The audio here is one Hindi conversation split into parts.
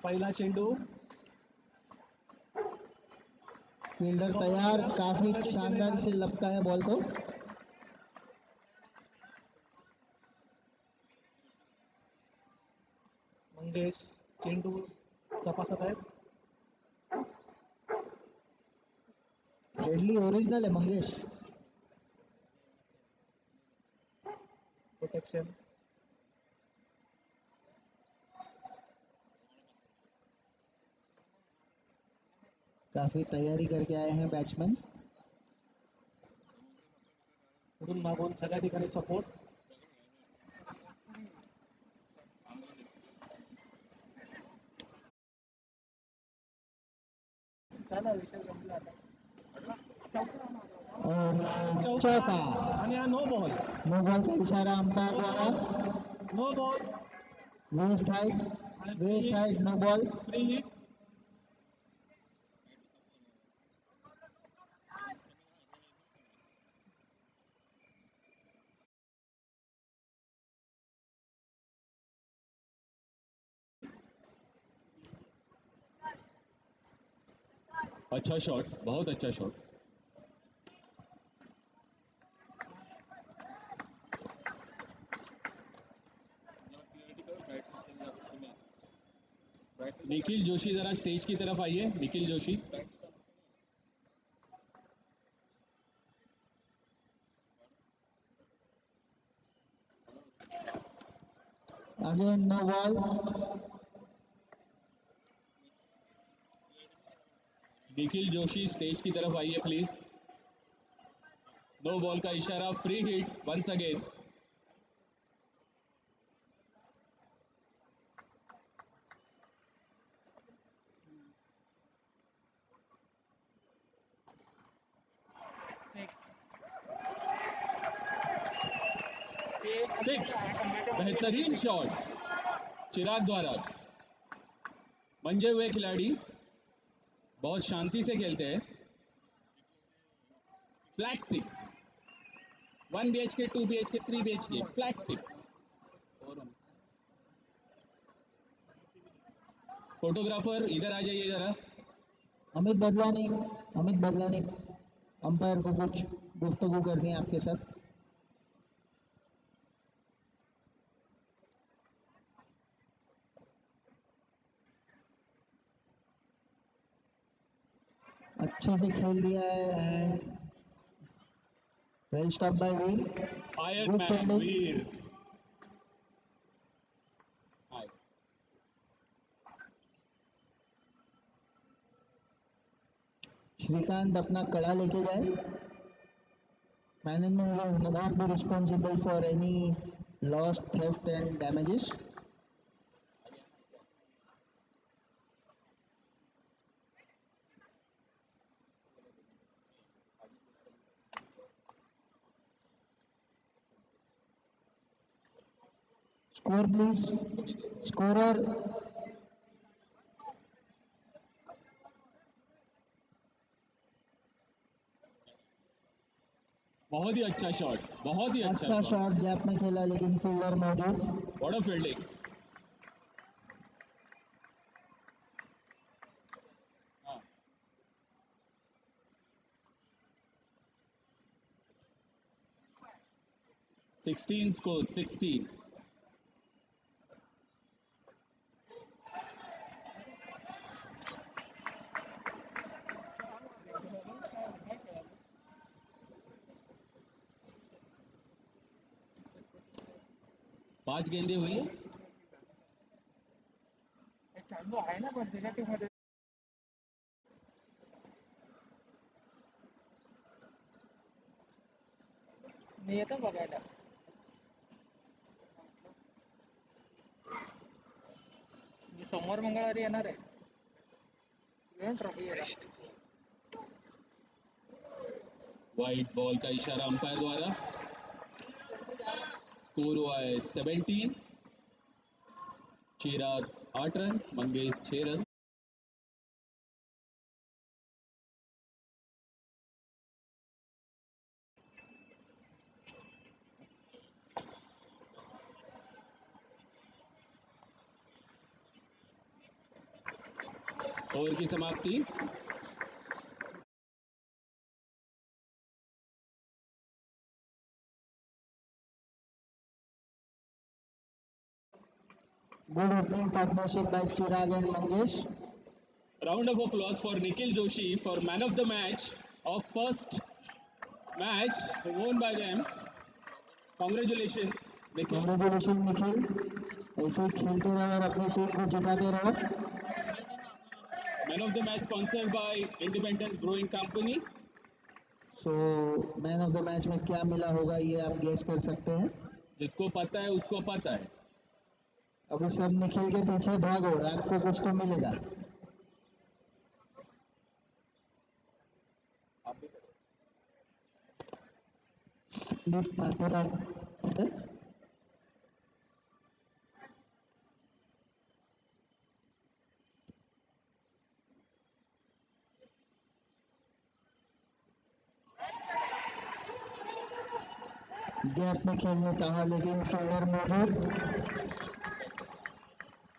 पहिला चेंडू, फील्डर तैयार, काफी शानदार से लपका है बॉल को। मंगेश चेंडू तपासत आहेत. डेडली ओरिजिनल है मंगेश। प्रोटेक्शन, काफी तैयारी करके आए हैं बैट्समैन। पुढून मागून सगळ्या ठिकाणी सपोर्ट. चौका आणि हा नो बॉल. नो बॉल का इशारा अंपायर द्वारा। No ball, waist height no ball. Free hit. अच्छा शॉट, बहुत अच्छा शॉट। निखिल जोशी जरा स्टेज की तरफ आइए। Nikhil Joshi, again no ball. Nikhil Joshi stage की तरफ आइए प्लीज। नो बॉल का इशारा, free hit once again. Six, बेहतरीन शॉट चिराग द्वारा। मंजे हुए खिलाड़ी बहुत शांति से खेलते हैं। Flat 6, 1 BHK, 2 BHK, 3 BHK, flat 6। Photographer इधर आ जाइए जरा। अमित बदलानी अंपायर को कुछ गुफ्तगू करनी है आपके साथ। अच्छे से खेल दिया है and well stopped by Veer. Iron man Veer. Shrikant अपना कड़ा लेके जाए। Management will not be responsible for any loss, theft and damages. Score please. Scorer. बहुत ही अच्छा शॉट, बहुत ही अच्छा शॉट गैप में खेला लेकिन फील्डर मौजूद। What a fielding. हाँ, 16 स्कोर, 16। पांच गेंदे हुई है। चालू आहे ना पण त्याच्यामध्ये मी येतो बघायला. मी सोमवार मंगळवारी येणार आहे. ट्रॉफी वाइट बॉल का इशारा अंपायर द्वारा। स्कोर हुआ है 17। Chirag 8 run, Mangesh 6 run. Over की समाप्ति। Good opening partnership by Chirag and Mangesh. Round of applause for Nikhil Joshi for man of the match of first match won by them. Congratulations, Nikhil. Congratulation Nikhil, ऐसे ही खेलते रहो और अपनी टीम को जिताते रहो। Man of the match sponsored by Independence Brewing Company. So man of the match में क्या मिला होगा ये आप गेस कर सकते हैं। जिसको पता है उसको पता है। अभी सब निखिल के पीछे भागो, रात को कुछ तो मिलेगा। संदीप माथुरा गैप में खेलने चाहा लेकिन फील्डर मौजूद।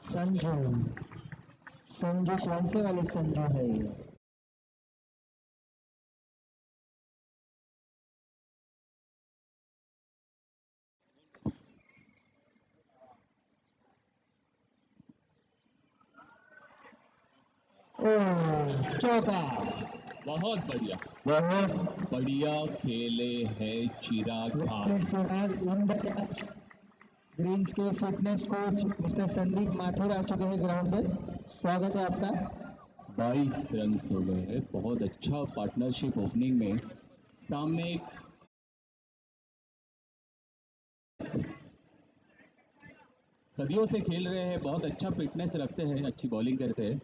संजू, संजू कौन से वाले संजू है ये? ओह, चौका। बहुत बढ़िया, बहुत बढ़िया खेले है चिराग भाई। Chirag in the catch. Greens के fitness coach mister Sandeep Mathur आ चुके हैं ग्राउंड पे। स्वागत है आपका। 22 रन हो गए हैं। बहुत अच्छा पार्टनरशिप ओपनिंग में। सामने एक सदियों से खेल रहे हैं, बहुत अच्छा फिटनेस रखते हैं, अच्छी बॉलिंग करते हैं।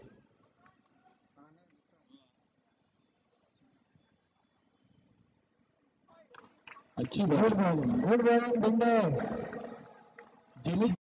अच्छी गुड बॉलिंग। बॉलिंग बिंडे। जिमित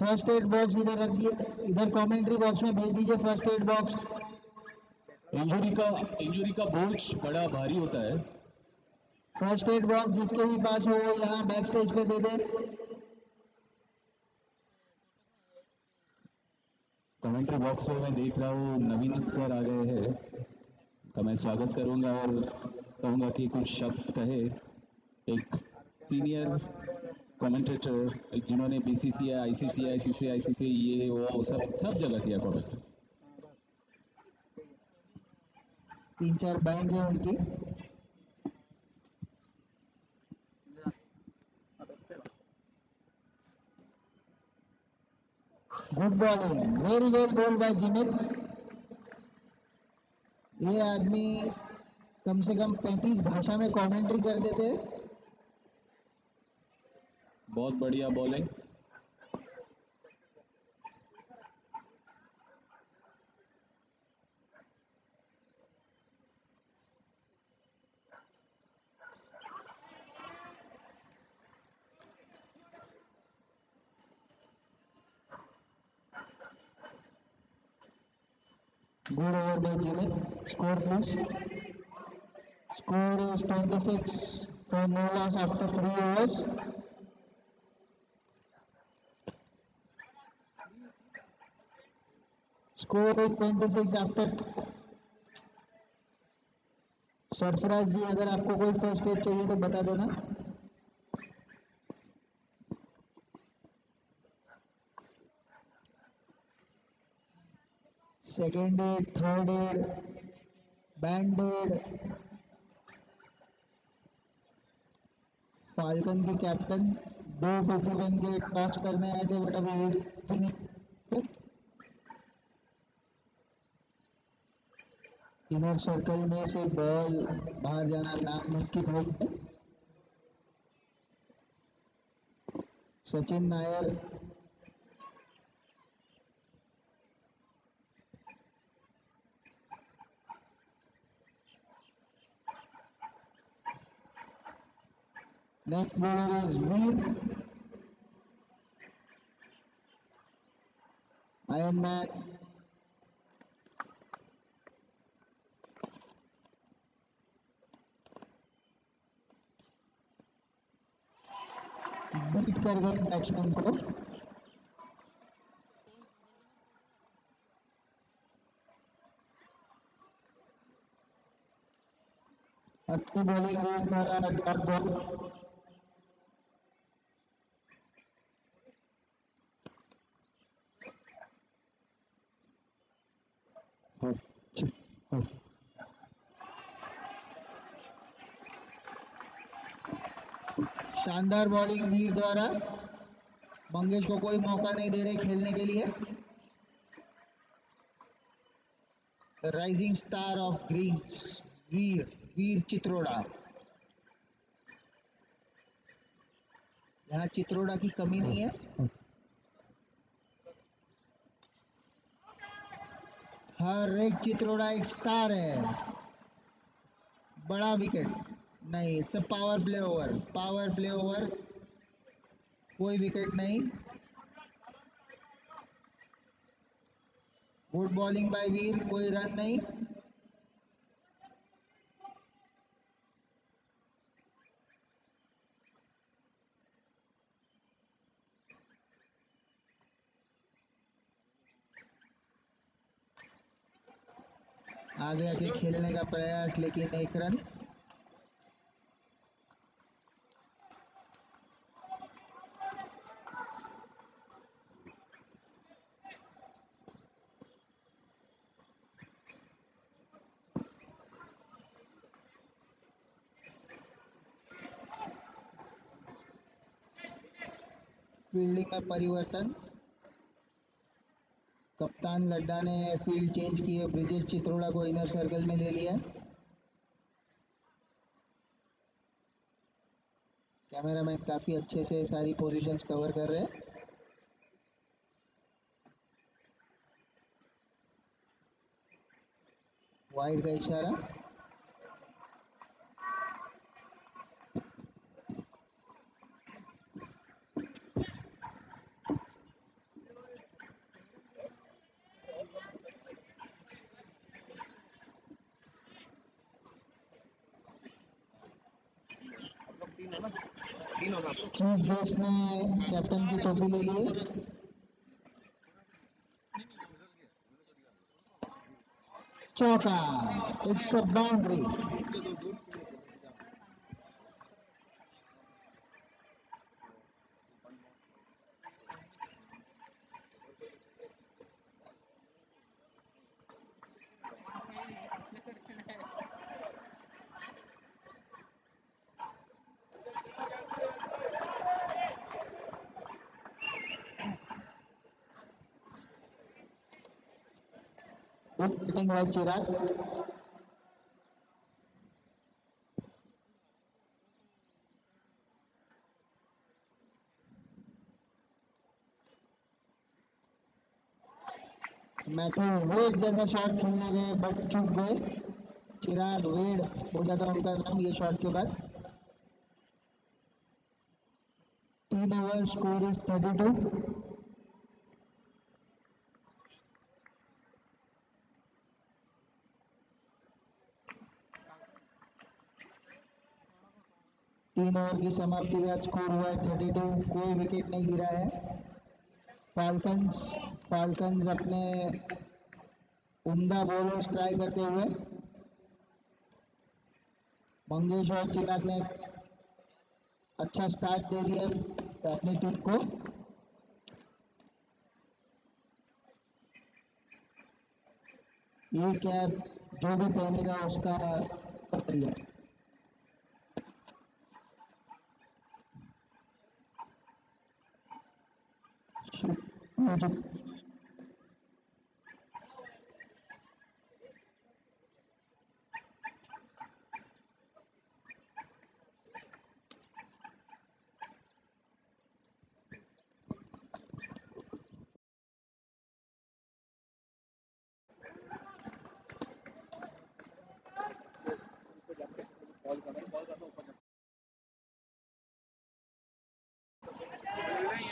फर्स्ट एड बॉक्स इधर रख दिए, इधर कमेंट्री बॉक्स में भेज दीजिए फर्स्ट एड बॉक्स। इंजरी का बोझ बड़ा भारी होता है। फर्स्ट एड बॉक्स जिसके भी पास हो वो यहाँ बैक स्टेज पे दे दे। कमेंट्री बॉक्स में मैं देख रहा हूँ नवीन सर आ गए हैं, तो मैं स्वागत करूंगा और कहूंगा कि कुछ शब्द कहे। एक सीनियर कमेंटेटर जिन्होंने बीसीसीआई, आईसीसीआई, सीसीआई, ये वो सब जगह किया कमेंट। 3-4 बैंक है उनकी। Good bowling, very well bowled by Jimit. ये आदमी कम से कम 35 भाषा में कमेंट्री कर देते। बहुत बढ़िया bowling. Good over by Jimmy. Score please. Score is 26 for no loss after 3 overs. Score is 26 after। Sarfaraz ji अगर आपको कोई फर्स्ट एड चाहिए तो बता देना। Second aid, third aid, band aid. Falcon के कैप्टन 2 टोपी बन के टॉस करने आए थे बट अभी एक भी नहीं। इनर सर्कल में से बॉल बाहर जाना नामुमकिन हो गया। Sachin Nair next bowler is Veer iron man. Beat कर गए बैट्समैन को। अच्छी बॉलिंग हुई द्वारा डॉट बॉल। शानदार बॉलिंग वीर द्वारा। मंगेश को कोई मौका नहीं दे रहे खेलने के लिए। The rising star of Greens Veer Veer Chitroda. यहाँ चित्रोड़ा की कमी नहीं है। हर एक चित्रोड़ा एक स्टार है। बड़ा विकेट नहीं, it's a power play over. Power play over, कोई विकेट नहीं। गुड बॉलिंग बाय वीर, कोई रन नहीं। आगे आके खेलने का प्रयास, लेकिन एक रन। फील्डिंग में परिवर्तन। कप्तान लड्डा ने फील्ड चेंज की है। ब्रिजेश चित्रोड़ा को इनर सर्कल में ले लिया। कैमरामैन काफी अच्छे से सारी पोजीशंस कवर कर रहे हैं। वाइड का इशारा। चीफ गेस्ट ने कैप्टन की टोपी ले ली है। चौका, it's a boundary. Good batting by Chirag. Matthew Wade जैसा शॉट खेलने गए बट चूक गए। चिराग वेड हो जाता उनका नाम ये शॉट के बाद। 3 ओवर, स्कोर इज 32। तीन ओवर की समाप्ति के बाद स्कोर हुआ है 32। कोई विकेट नहीं गिरा है। फाल्कन्स फाल्कन्स अपने उम्दा बॉलर्स ट्राई करते हुए। मंगेश और चिराग ने अच्छा स्टार्ट दे दिया अपनी टीम को। ये कैप जो भी पहनेगा उसका है।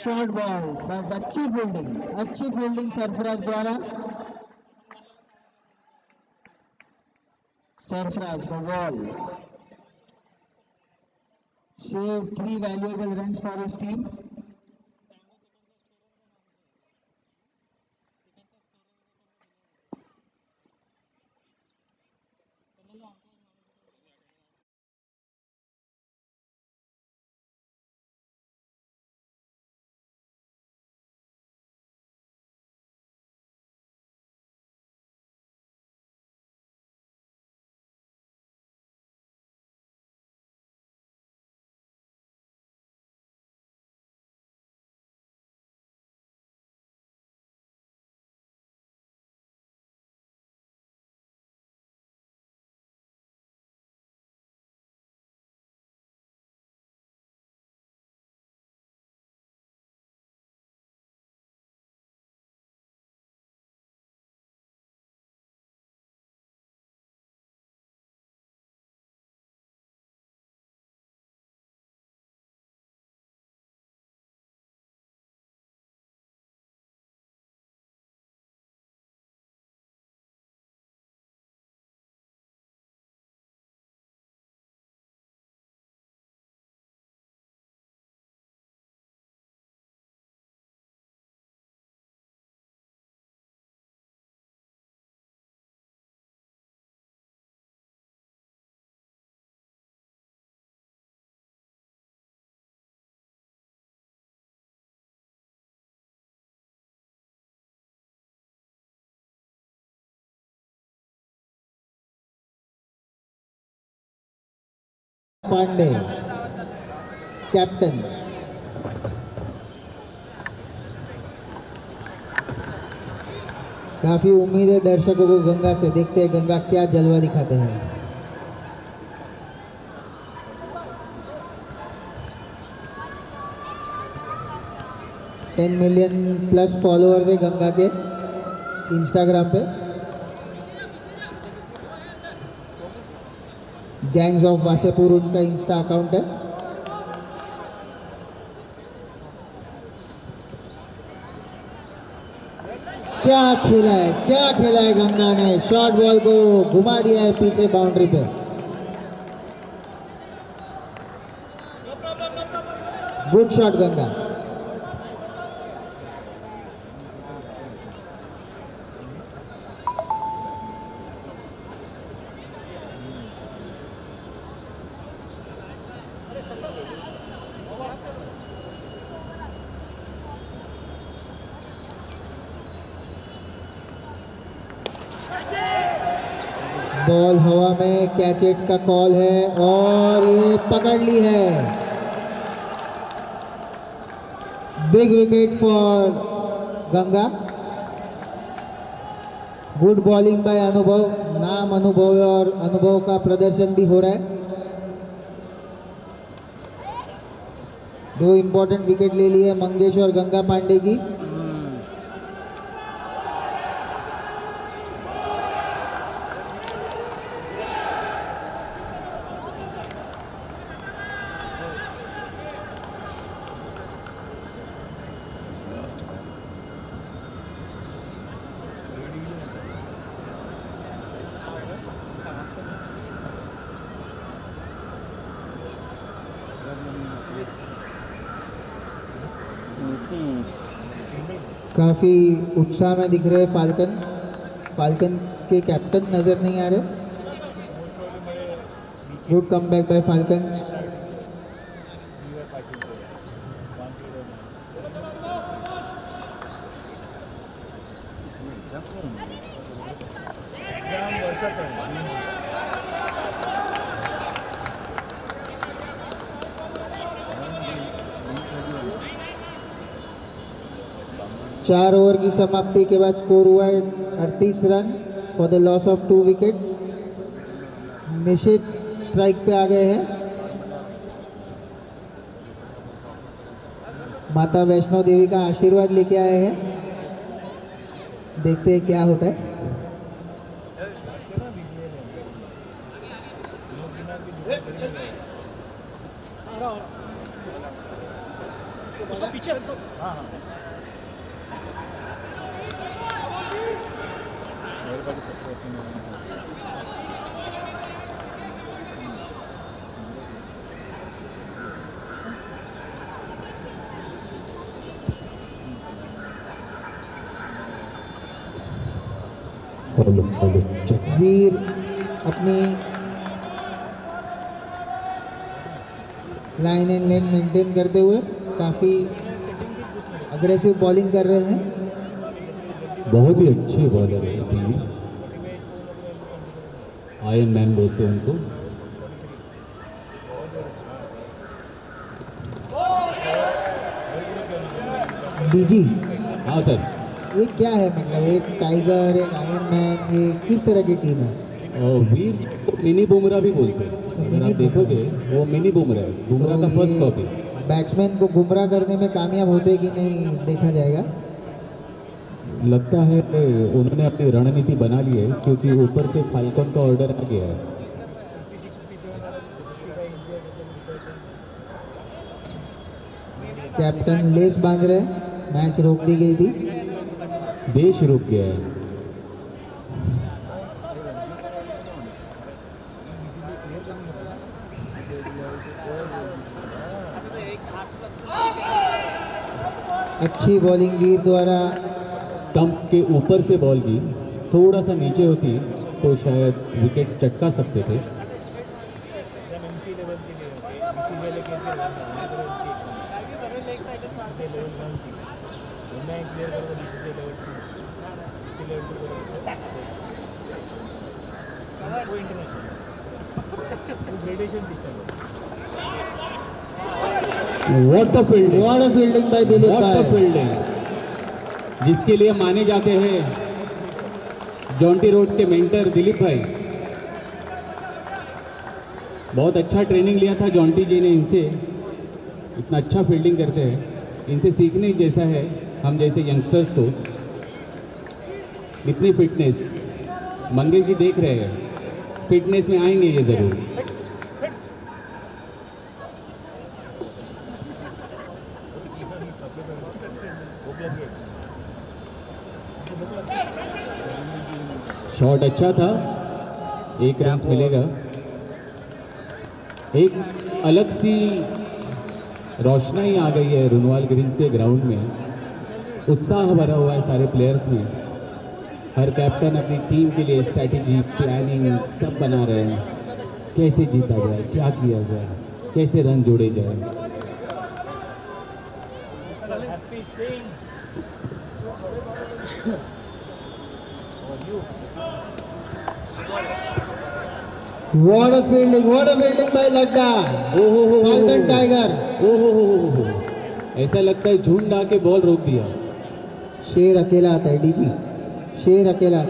शॉर्ट बॉल बट अच्छी फील्डिंग सरफराज द्वारा। Sarfaraz the ball saved 3 valuable runs for his team. Pande captain. काफी उम्मीद है दर्शकों को गंगा से, देखते हैं गंगा क्या जलवा दिखाते हैं। $10 मिलियन प्लस फॉलोअर्स है गंगा के इंस्टाग्राम पे। गैंग्स ऑफ वासेपुर उनका इंस्टा अकाउंट है। क्या खेला है गंगा ने, शॉर्ट बॉल को घुमा दिया है पीछे बाउंड्री पे। Good shot Ganga. बॉल हवा में, कैच इट का कॉल है और ये पकड़ ली है। Big wicket for Ganga. Good bowling bye अनुभव। नाम अनुभव है और अनुभव का प्रदर्शन भी हो रहा है। 2 इंपॉर्टेंट विकेट ले लिए मंगेश और गंगा पांडे की। काफ़ी उत्साह में दिख रहे फाल्कन के कैप्टन नज़र नहीं आ रहे। Good comeback by Falcon. चार ओवर की समाप्ति के बाद स्कोर हुआ है 38 run for the loss of 2 wickets. Nishit strike पे आ गए हैं। माता वैष्णो देवी का आशीर्वाद लेके आए हैं। देखते हैं क्या होता है। उसको पीछे रख दो। हाँ हाँ वीर अपनी लाइन एंड लेन मेंटेन करते हुए काफ़ी अग्रेसिव बॉलिंग कर रहे हैं। बहुत ही अच्छे बॉलर है टीवी, आयरन मैन बोलते हैं उनको। डीजी, हाँ सर, ये क्या है, मतलब एक टाइगर, एक आयरन मैन, ये किस तरह की टीम है? और वीर मिनी बुमराह भी बोलते हैं। अगर आप देखोगे वो मिनी बुमराह है, बुमराह का फर्स्ट कॉपी। बैट्समैन को गुमराह करने में कामयाब होते कि नहीं देखा जाएगा। लगता है उन्होंने अपनी रणनीति बना ली है, क्योंकि ऊपर से फाल्कन का ऑर्डर आ गया है। कैप्टन लेस बांध रहे, मैच रोक दी गई थी। देश रुक गया है। अच्छी बॉलिंग वीर द्वारा। स्टंप के ऊपर से बॉल की थोड़ा सा नीचे होती तो शायद विकेट चटका सकते थे। What the fielding, what a fielding by Dilip what the भाई। फील्डिंग, जिसके लिए माने जाते हैं जॉन्टी रोड्स के मेंटर दिलीप भाई। बहुत अच्छा ट्रेनिंग लिया था जॉन्टी जी ने इनसे, इतना अच्छा फील्डिंग करते हैं। इनसे सीखने जैसा है हम जैसे यंगस्टर्स को। इतनी फिटनेस मंगेश जी देख रहे हैं, फिटनेस में आएंगे ये जरूर। शॉट अच्छा था, एक रन मिलेगा। एक अलग सी रोशनाई आ गई है रुनवाल ग्रीन्स के ग्राउंड में। उत्साह भरा हुआ है सारे प्लेयर्स में। हर कैप्टन अपनी टीम के लिए स्ट्रैटेजी, प्लानिंग सब बना रहे हैं। कैसे जीता जाए, क्या किया जाए, कैसे रन जोड़े जाए। What a fielding by Ladda. Falcon tiger. ओहो, ऐसा लगता है झुंड आके बॉल रोक दिया। शेर अकेला आता है डीजी, शेर अकेला।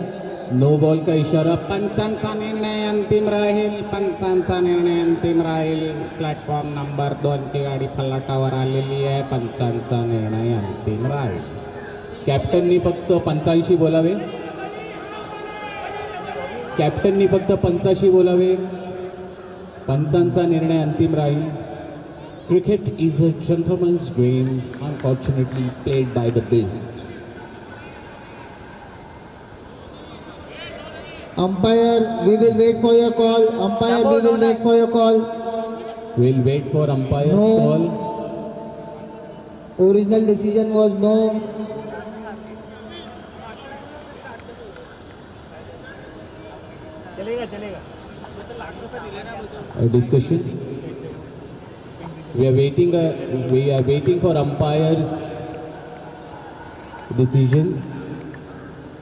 नो बॉल का इशारा। पंचांचा निर्णय अंतिम राहील, पंचांचा निर्णय अंतिम राहील। प्लॅटफॉर्म नंबर 2 ची गाडी फलाटावर आलेली आहे। पंचांचा निर्णय अंतिम राहील। कॅप्टननी फक्त 85 बोलावे, कॅप्टननी फक्त 85 बोलावे। पंचांचा निर्णय अंतिम राहील। Cricket is a gentleman's game, unfortunately played by the best. Umpire, we will wait for your call. Umpire, we will wait for your call. We'll wait for umpire's No. call. Original decision was no. चलेगा A discussion. We are waiting for umpire's decision.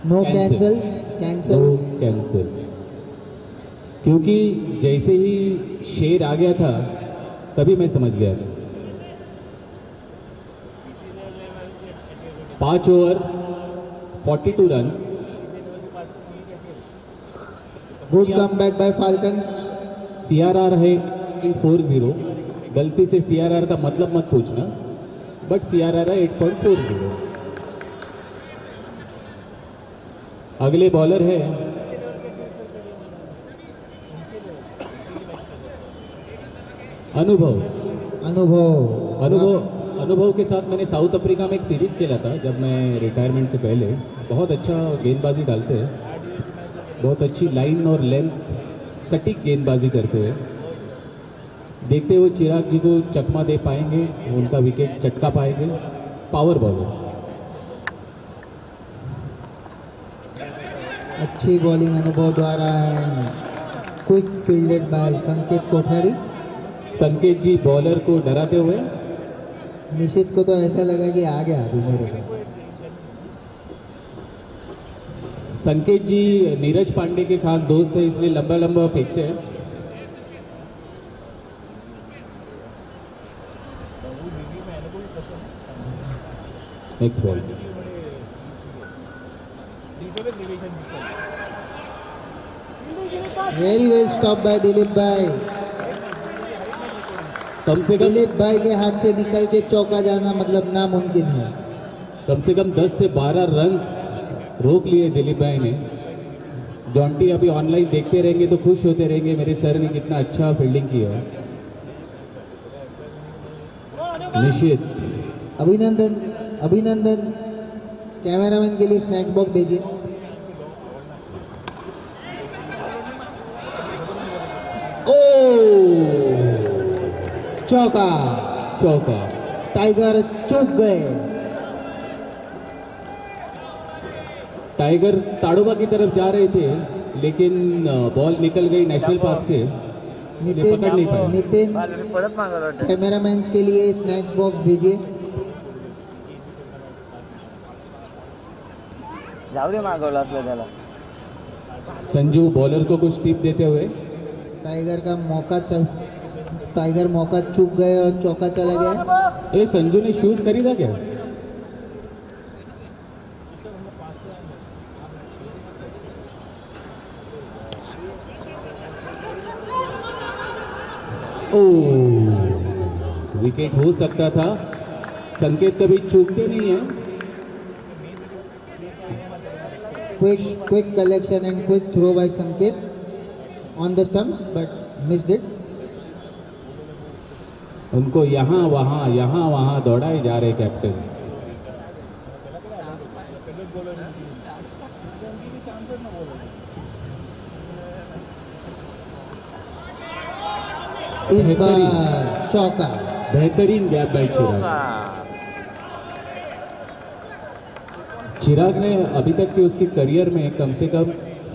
No Cancel. cancel. No cancel. क्योंकि जैसे ही शेर आ गया था तभी मैं समझ गया था। 5 over 42 run. Good comeback by Falcons. CRR है 8.40। गलती से CRR का मतलब मत पूछना, बट CRR है 8.40। अगले बॉलर है अनुभव। अनुभव के साथ मैंने साउथ अफ्रीका में एक सीरीज़ खेला था जब मैं रिटायरमेंट से पहले। बहुत अच्छा गेंदबाजी डालते हैं, बहुत अच्छी लाइन और लेंथ सटीक गेंदबाजी करते हुए। देखते हुए चिराग जी को चकमा दे पाएंगे, उनका विकेट चटका पाएंगे। पावर बॉलर, अच्छी बॉलिंग अनुभव द्वारा क्विक फील्डेड बाय संकेत कोठारी। संकेत जी बॉलर को डराते हुए। निशित को तो ऐसा लगा कि आ गया अभी मेरे को। संकेत जी नीरज पांडे के खास दोस्त है, इसलिए लंबा लंबा फेंकते हैं। Next ball, very well stopped bye Dilip भाई। कम से कम दिलीप भाई के हाथ से निकल के चौका जाना मतलब नामुमकिन है। कम से कम 10 से 12 रन्स रोक लिए दिलीप भाई ने। जॉन्टी अभी ऑनलाइन देखते रहेंगे तो खुश होते रहेंगे, मेरे सर ने कितना अच्छा फील्डिंग किया है। निश्चित अभिनंदन, अभिनंदन। कैमरामैन के लिए स्नैक्स बॉक्स भेजिए। चौका, चौका। टाइगर चूक गए। टाइगर ताड़ोबा की तरफ जा रहे थे, लेकिन बॉल निकल गई नेशनल पार्क से, पकड़ नहीं पाए। नितिन, कैमरामैन के लिए स्नैक्स बॉक्स भेजिए। संजू बॉलर को कुछ टिप देते हुए। टाइगर मौका चूक गए और चौका चला गया। ये संजू ने शूज खरीदा क्या? विकेट हो सकता था। संकेत कभी चूकते नहीं है। Quick collection and quick throw by Sanket on the stumps but missed it. उनको यहाँ वहां दौड़ाए जा रहे कैप्टन। इस बार चौका। बेहतरीन गैप बाय चिराग ने अभी तक के उसके करियर में कम से कम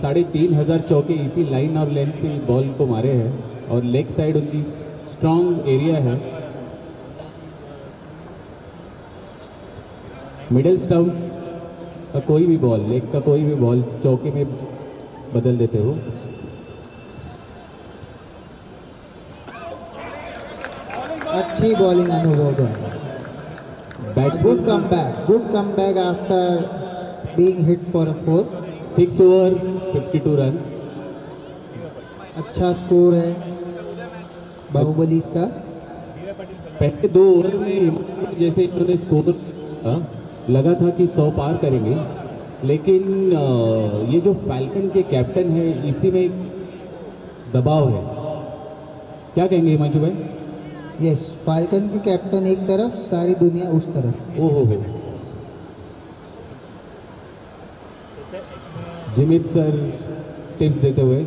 3,500 चौके इसी लाइन और लेंथ से बॉल को मारे हैं, और लेग साइड उनकी स्ट्रॉन्ग एरिया है। मिडिल स्टंप का कोई भी बॉल, लेग का कोई भी बॉल चौके में बदल देते हो। अच्छी बॉलिंग अनुभव। Batsman good comeback after being hit for a 4। 6 over 52 run. अच्छा स्कोर है बाहुबली का। पहले 2 ओवर में जैसे इन्होंने स्कोर लगा था कि 100 पार करेंगे, लेकिन ये जो फैल्कन के कैप्टन है इसी में दबाव है। क्या कहेंगे हिमांशु भाई? यस, फाल्कन के कैप्टन एक तरफ, सारी दुनिया उस तरफ। ओहो हो। जिमित सर टिप्स देते हुए।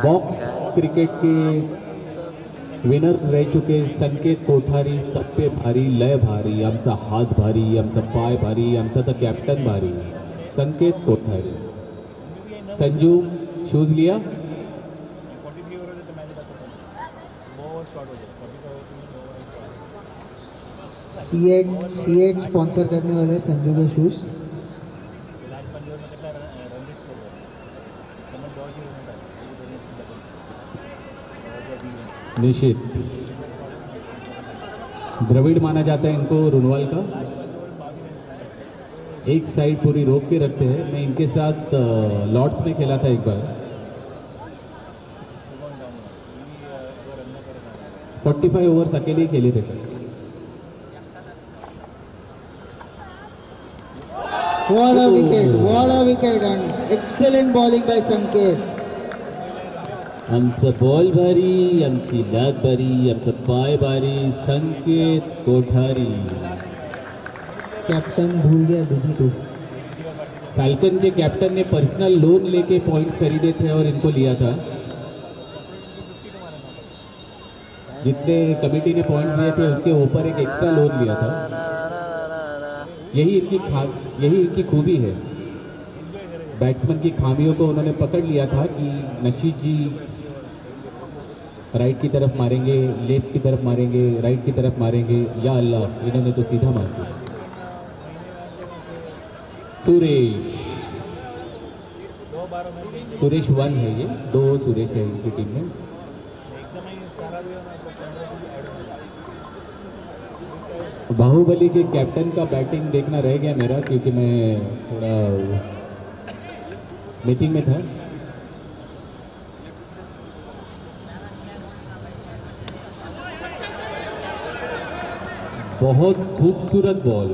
बॉक्स क्रिकेट के विनर रह चुके संकेत कोठारी सब पे भारी, लय भारी, आमचा हात भारी, आमचा पाय भारी, आमचा तर कॅप्टन भारी, संकेत कोठारी। संजू शूज लिया। C8 स्पॉन्सर करने वाले संजू के शूज। निश्चित द्रविड़ माना जाता है इनको, रुनवाल का। एक साइड पूरी रोक के रखते हैं। मैं इनके साथ लॉर्ड्स में खेला था एक बार। 45 ओवर्स अकेले ही खेले थे sir. What a wicket and excellent bowling by Sanket. आमचं बॉल भारी, आमची लाग भारी, आमचं पाय भारी, संकेत कोठारी. कैप्टन भूल गया दूधी को. फैल्कन के कैप्टन ने पर्सनल लोन लेके पॉइंट्स खरीदे थे और इनको लिया था. जितने कमेटी ने पॉइंट्स दिए थे उसके ऊपर एक एक्स्ट्रा लोन लिया था. यही इनकी खूबी है. बैट्समैन की खामियों को उन्होंने पकड़ लिया था कि नशीद जी राइट की तरफ मारेंगे, लेफ्ट की तरफ मारेंगे, राइट की तरफ मारेंगे. या अल्लाह, इन्होंने तो सीधा मार दिया. सुरेश 1 है, ये 2 सुरेश है इनकी टीम में. बाहुबली के कैप्टन का बैटिंग देखना रह गया मेरा, क्योंकि मैं थोड़ा मीटिंग में था. बहुत खूबसूरत बॉल,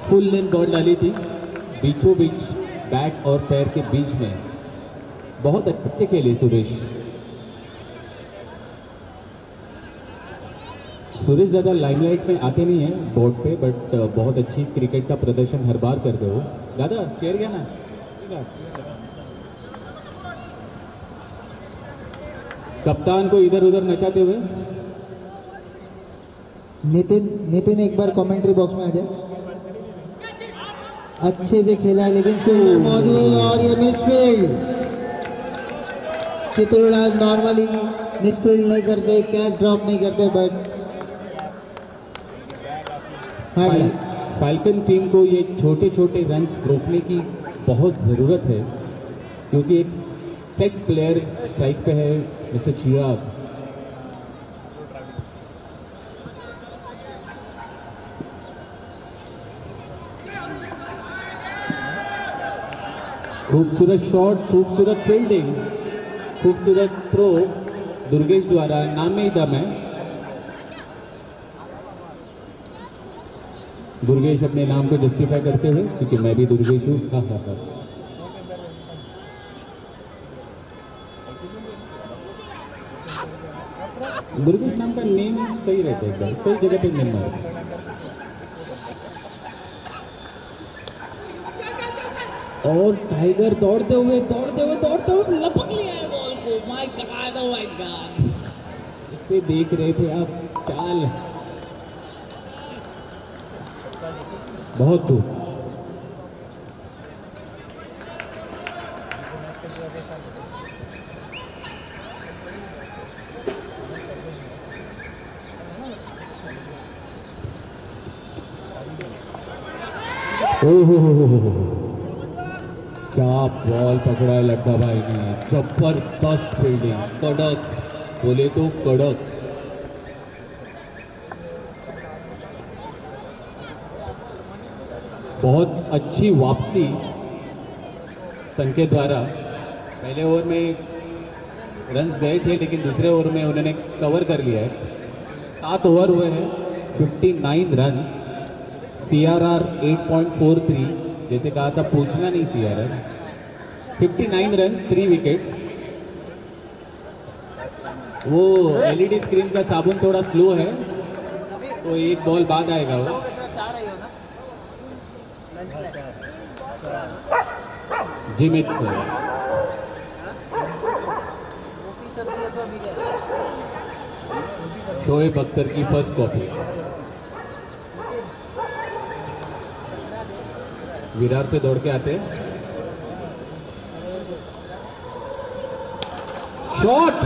फुल लेंथ बॉल डाली थी, बीचों बीच बैट और पैर के बीच में. बहुत अच्छे खेले सुरेश. सुरेश ज़्यादा लाइमलाइट में आते नहीं हैं बोर्ड पे, बट बहुत अच्छी क्रिकेट का प्रदर्शन हर बार करते हो. दादा चेयर गया ना. कप्तान को इधर उधर नचाते हुए. नितिन एक बार कमेंट्री बॉक्स में आ जाए. अच्छे से खेला है लेकिन फील्डर मौजूद और ये मिसफील्ड. चित्रराज नॉर्मली मिसफील्ड नहीं करते, कैच ड्रॉप नहीं करते, बट फाल्कन टीम को ये छोटे छोटे रन्स रोकने की बहुत ज़रूरत है, क्योंकि एक सेट प्लेयर स्ट्राइक पे है, मिस्टर चिराग. खूबसूरत शॉट, खूबसूरत फील्डिंग, खूबसूरत थ्रो दुर्गेश द्वारा. नाम में ही दम है. दुर्गेश अपने नाम को जस्टिफाई करते हुए, क्योंकि मैं भी दुर्गेश हूँ. हाँ हाँ हाँ. दुर्गेश नाम का नेम सही रहता है, एकदम सही जगह पे नेम है. और टाइगर दौड़ते हुए लपक लिया है बॉल को. My God, oh my God. इसे देख रहे थे आप. चाल बहुत दूर. ओहो, क्या बॉल पकड़ा है लड्डा भाई ने. जबरदस्त फील्डिंग, कड़क बोले तो कड़क. बहुत अच्छी वापसी संकेत द्वारा. पहले ओवर में रन्स गए थे, लेकिन दूसरे ओवर में उन्होंने कवर कर लिया है. 7 ओवर हुए हैं, 59 रन्स. CRR 8.43. जैसे कहा था पूछना नहीं CRR. 59 runs, 3 wickets. वो LED स्क्रीन का साबुन थोड़ा स्लो है, तो एक बॉल बाद आएगा वो. जिमित शोएब अख्तर की फर्स्ट कॉपी. विरार से दौड़ के आते. शॉट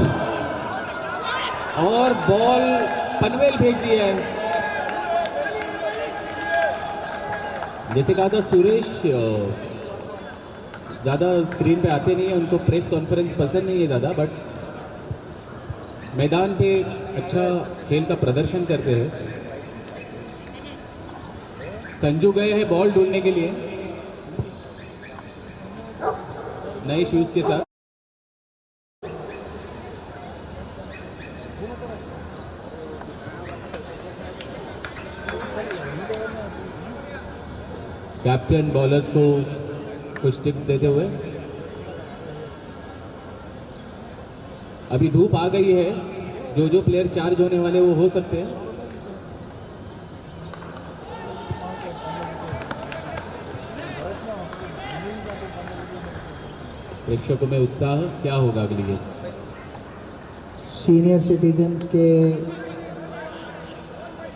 और बॉल पनवेल भेज दिया है. जैसे कहा था सुरेश ज़्यादा स्क्रीन पे आते नहीं है, उनको प्रेस कॉन्फ्रेंस पसंद नहीं है ज़्यादा, बट मैदान पे अच्छा खेल का प्रदर्शन करते हैं. संजू गए हैं बॉल ढूंढने के लिए नए शूज के साथ. कैप्टन बॉलर्स को कुछ टिप्स देते हुए. अभी धूप आ गई है, जो प्लेयर चार्ज होने वाले वो हो सकते हैं। प्रेक्षकों में उत्साह, क्या होगा अगली गेम? सीनियर सिटीजन्स के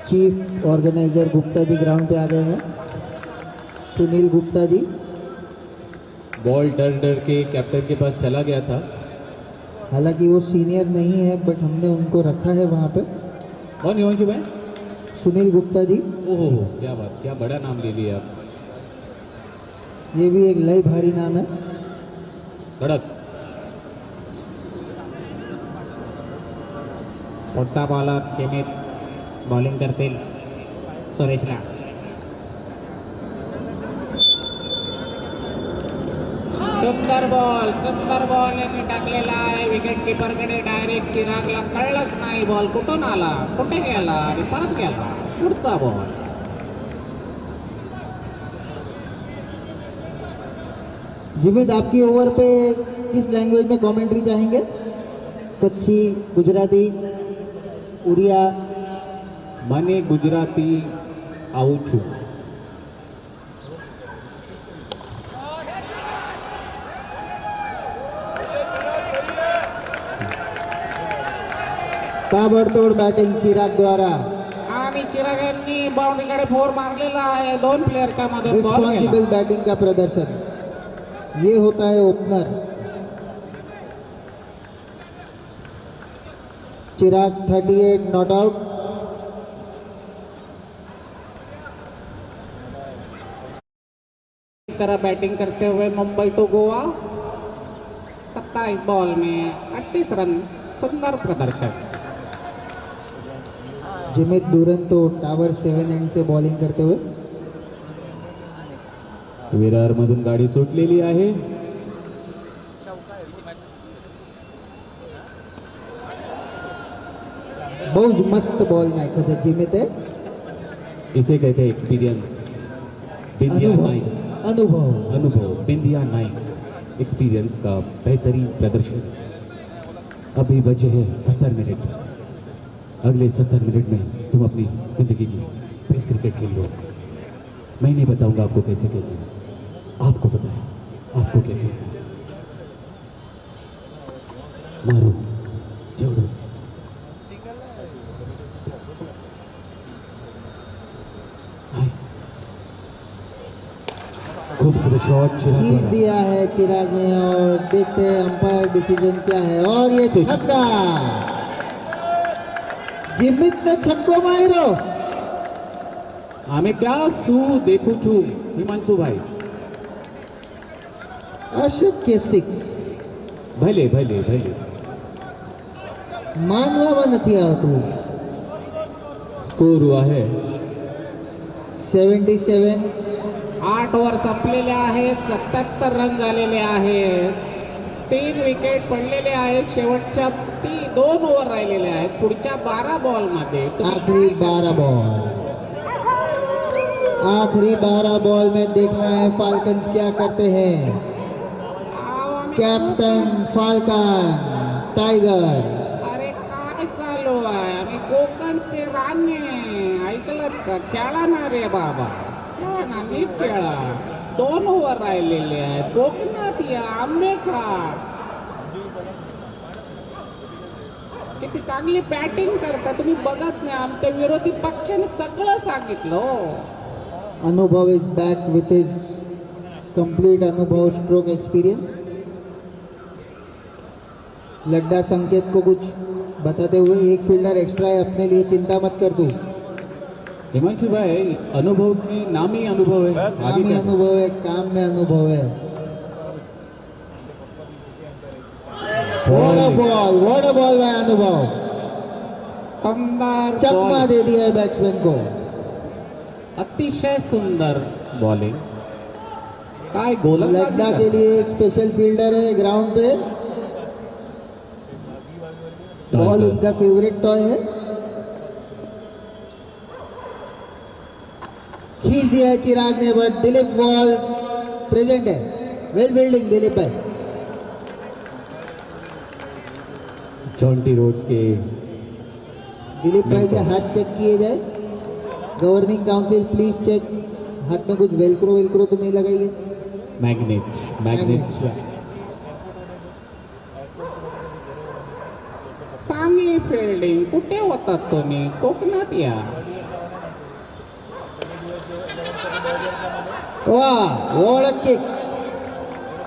chief organiser Gupta ji ground पे आ गए हैं। सुनील गुप्ता जी। बॉल डर डर के कैप्टन के पास चला गया था। हालांकि वो सीनियर नहीं है, बट हमने उनको रखा है वहाँ पे। कौन हिमांशु भाई? सुनील गुप्ता जी। ओहो, क्या बात, क्या बड़ा नाम ले लिया आप। ये भी एक लय भारी नाम है। कड़क पुढचा बॉलर जिमित बॉलिंग करतील सुरेशला. सुंदर बॉल यांनी टाकलेला आहे. Wicket किपरकडे direct. चिरागला कळलंच नाही बॉल कुठून आला, कुठे गेला आणि परत गेला. पुढचा बॉल. जिमित, आपकी ओवर पे किस लैंग्वेज में कमेंट्री चाहेंगे? कच्छी, गुजराती, उड़िया? મને ગુજરાતી આવું છું. ताबडतोड बैटिंग चिराग द्वारा. आणि चिराग यांनी बाउंड्रीकडे फोर मारलेला आहे. दोन प्लेयरच्या मध्ये बॉल गेला. रिस्पॉन्सिबल बैटिंग का प्रदर्शन, ये होता है ओपनर. Chirag 38 not out. इस तरह बैटिंग करते हुए मुंबई टू गोवा. 27 बॉल में 38 रन. सुंदर प्रदर्शन. जिमित दुरंतो टावर 7 एंड से बॉलिंग करते हुए. विरार मधून गाडी सुटलेली आहे. बहुत मस्त बॉल नायकाचा जिमित है. इसे कहते हैं एक्सपीरियंस. बिंदिया नाइक. अनुभव. बिंदिया नाइक एक्सपीरियंस का बेहतरीन प्रदर्शन. अभी बचे हैं 70 मिनट. अगले 70 मिनट में तुम अपनी जिंदगी की टेस्ट क्रिकेट खेल लो. मैं नहीं बताऊंगा आपको कैसे खेलना है, आपको पता है आपको क्या खेलना है. मारो, जोड़ो. खूबसूरत शॉट चिराग खींच द्वारा. दिया है चिराग ने और देखते हैं अंपायर डिसीजन क्या है. और ये छक्का. जिमित ने छक्को मारो. आम्ही क्या सू देखू छू हिमांशु भाई. अशोक के 6. भले भले भले. मानवाમાં નથી આવતું. स्कोर हुआ है 77. 8 ओव्हर संपलेले आहेत. 77 रन झालेले आहेत. 3 विकेट पडलेले आहेत. शेवटच्या 2 ओव्हर राहिलेले आहेत. पुढच्या 12 बॉल मध्ये आखिरी 12 बॉल. आखिरी 12 बॉल में देखना है फाल्कन्स क्या करते हैं. Captain falcon tiger. अरे काय चालू आहे. आणि कोकणचे राणे ऐकलं का? खेळा ना रे बाबा, खेळा ना, नीट खेळा. 2 ओव्हर राहिलेले आहेत. कोकणात या, आंबे खा. किती चांगली बॅटिंग करता तुम्ही, बघत नाही. आमच्या विरोधी पक्षाने सगळं सांगितलं हो. अनुभव is back with his complete अनुभव स्ट्रोक एक्सपीरियंस. लड्डा संकेत को कुछ बताते हुए, एक फील्डर एक्स्ट्रा है अपने लिए, चिंता मत कर तू. हिमांशु भाई, अनुभव में नाम ही अनुभव है. काम में अनुभव है, काम में अनुभव है. व्हाट अ बॉल भाई. अनुभव सुंदर चकमा बॉल. दे दिया है बैट्समैन को. अतिशय सुंदर बॉलिंग. काय गोलंदाजी लड्डा का? के लिए एक स्पेशल फील्डर है ग्राउंड पे. बॉल उनका फेवरेट टॉय है. खींच दिया है चिराग ने, बट दिलीप बॉल प्रेजेंट है. वेल बिल्डिंग दिलीप भाई. जॉन्टी रोड्स के दिलीप भाई के बिल्कुल। हाथ चेक किए जाए। गवर्निंग काउंसिल प्लीज चेक, हाथ में कुछ वेलक्रो वेलक्रो तो नहीं लगाइए। मॅग्नेट चांगली फिल्डिंग, कुठे होतात तुम्ही? कोकणात या. वाह, वॉल किक।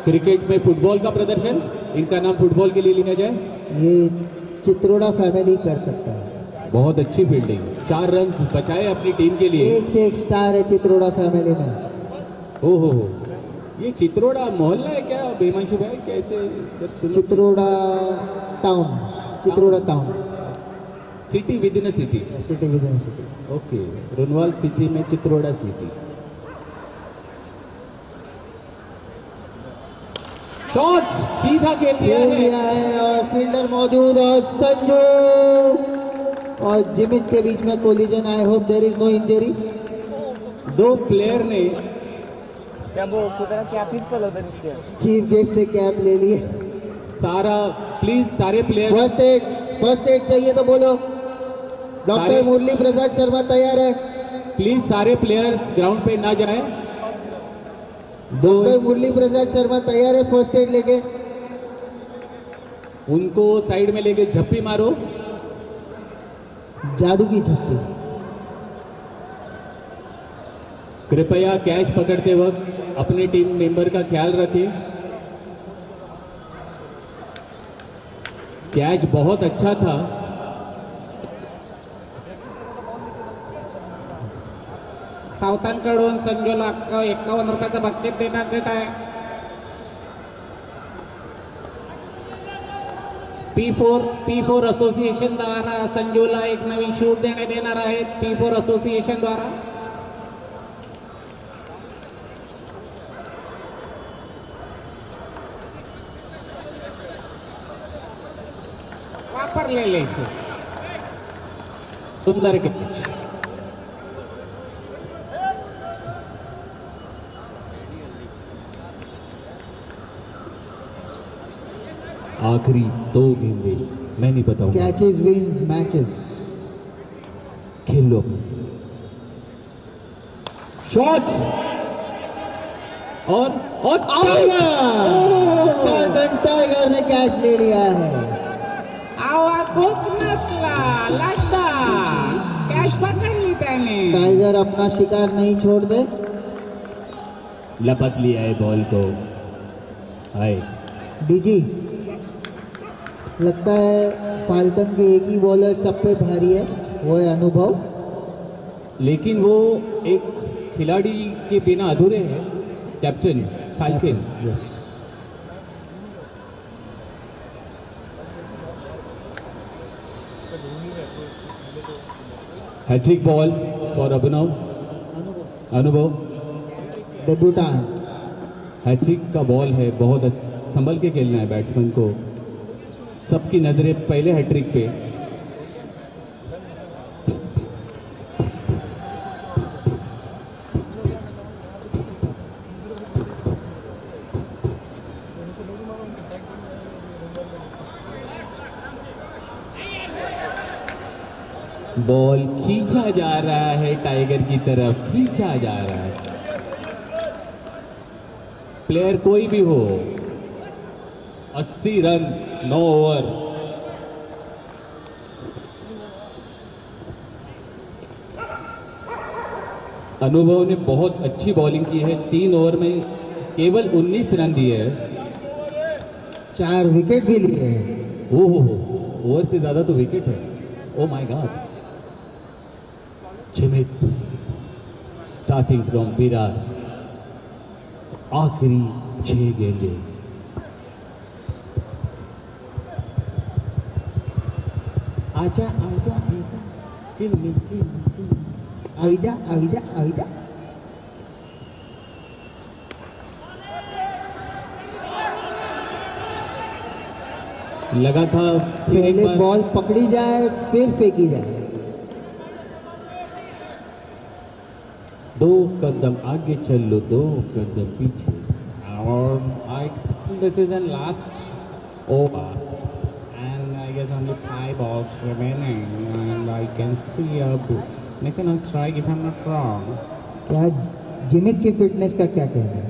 क्रिकेट में फुटबॉल का प्रदर्शन, इनका नाम फुटबॉल के लिए लिया जाए. ये चित्रोड़ा फैमिली कर सकता है। बहुत अच्छी फील्डिंग, 4 रन बचाए अपनी टीम के लिए. एक से एक स्टार है चित्रोड़ा फैमिली में। हो, ये चित्रोड़ा मोहल्ला है क्या हिमांशु भाई? कैसे Chitroda town, Chitroda town, city within a city. City within city. Okay, Runwal city में चित्रोड़ा सिटी. शॉट सीधा खेल दिया खेल है. दिया है और फील्डर मौजूद और संजू और जिमित के बीच में collision. I hope there is no injury. 2 player ने चीफ गेस्ट ने कैप ले लिए। सारे प्लेयर फर्स्ट एड चाहिए तो बोलो। डॉक्टर सारे- मुरली प्रसाद शर्मा तैयार है। प्लीज सारे प्लेयर्स ग्राउंड पे ना जाएं. डॉक्टर मुरली प्रसाद शर्मा तैयार है फर्स्ट एड लेके। उनको साइड में लेके झप्पी मारो. जादू की झप्पी। कृपया कैच पकड़ते वक्त अपने टीम मेंबर का ख्याल रखें. कैच बहुत अच्छा था. सावतांकडून संजूला 51 रुपयाचं बक्षीस देण्यात येत आहे. P4 असोसिएशन द्वारा संजूला एक नवीन शूट देण्यात येणार आहे. P4 असोसिएशन द्वारा. वापरलेले सुंदर कॅच. आखिरी 2 गेंदे, मैं नहीं बताऊंगा. Catches wins matches. खेल लो. शॉट और टाइगर ने कैच ले लिया है। आवा कोकणातला लाडा कॅच पकडली त्याने. टाइगर अपना शिकार नहीं छोड़ दे। लपक लिया है बॉल को. हाय डीजी लगता है फाल्कन के एक ही बॉलर सब पे भारी है, वो है अनुभव। लेकिन वो एक खिलाड़ी के बिना अधूरे हैं. Captain Falcon. Yes. Hat-trick ball for Anubhav. Debutant. Hat-trick का बॉल है. बहुत संभल के खेलना है बैट्समैन को. सबकी नजरें पहले हैट्रिक पे. बॉल खींचा जा रहा है टाइगर की तरफ. खींचा जा रहा है. प्लेयर कोई भी हो, 80 रन 9 ओवर. अनुभव ने बहुत अच्छी बॉलिंग की है. 3 ओवर में केवल 19 रन दिए हैं. 4 विकेट भी लिए हैं। ओहो, ओवर से ज्यादा तो विकेट है. Oh my God. Jimit starting from Virat. आखिरी 6 गेंदे. आजा आजा आजा चिम्मी चिम्मी चिम्मी. आविजा आविजा आविजा। लगा था फिर एक पहले बार बॉल पकड़ी जाए फिर फेंकी जाए। 2 कदम आगे चल लो, 2 कदम पीछे. और I this is an last over and I guess only only 5 balls remaining, and I can see a making a strike if I'm not wrong. क्या जिमित की फिटनेस का क्या कहना है?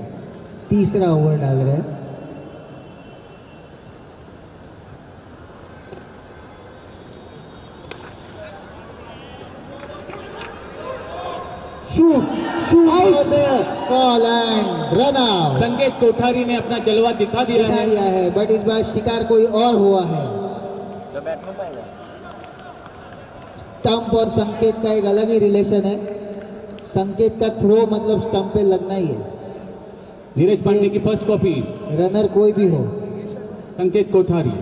तीसरा ओवर डाल रहे हैं. Call and run out. संकेत कोठारी ने अपना जलवा दिखा दिया दिखा है. दिया है, बट इस बार शिकार कोई और हुआ है. स्टंप और संकेत का एक अलग ही रिलेशन है. संकेत का थ्रो मतलब स्टंप पे लगना ही है. नीरज पांडे की फर्स्ट कॉपी. रनर कोई भी हो. संकेत कोठारी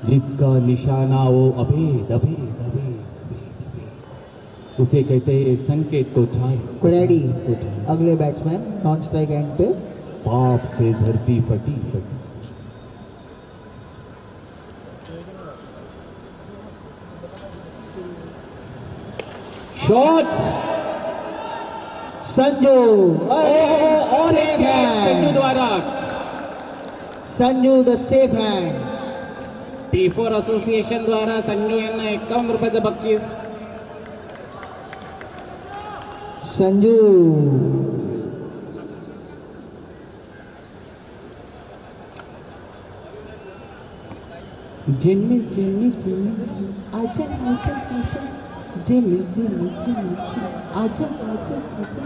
जिसका निशाना वो अभेद अभेद अभेद उसे कहते हैं संकेत कोठारी. कुरैडी अगले बैट्समैन नॉन स्ट्राइक एंड पे. पाप से धरती फटी फटी. शॉट संजू और एक संजू द्वारा. Sanju the safe hand. T4 association द्वारा संजू यांना 51 रुपयाचं बक्षीस. संजू जिम्मी जिम्मी जिम्मी आजा आजा आजा. जिम्मी जिम्मी जिम्मी आजा आजा आजा.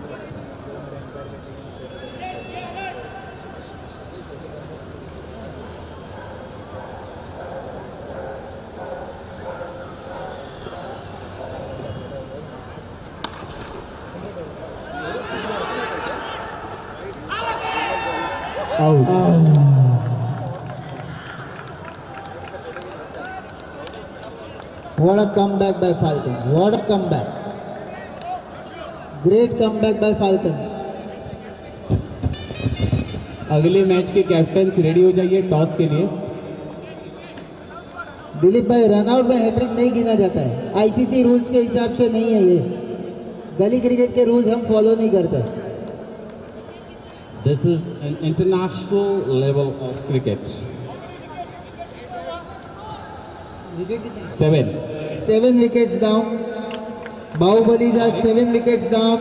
What a comeback by Falcons. What a comeback. Great comeback by Falcons. अगले मैच के कैप्टन रेडी हो जाइए टॉस के लिए. दिलीप भाई, रनआउट में हैट्रिक नहीं गिना जाता है. आईसीसी रूल्स के हिसाब से नहीं है ये. गली क्रिकेट के रूल्स हम फॉलो नहीं करते. This is an international level of cricket. 7 wickets down. Bahubalis are 7 wickets down.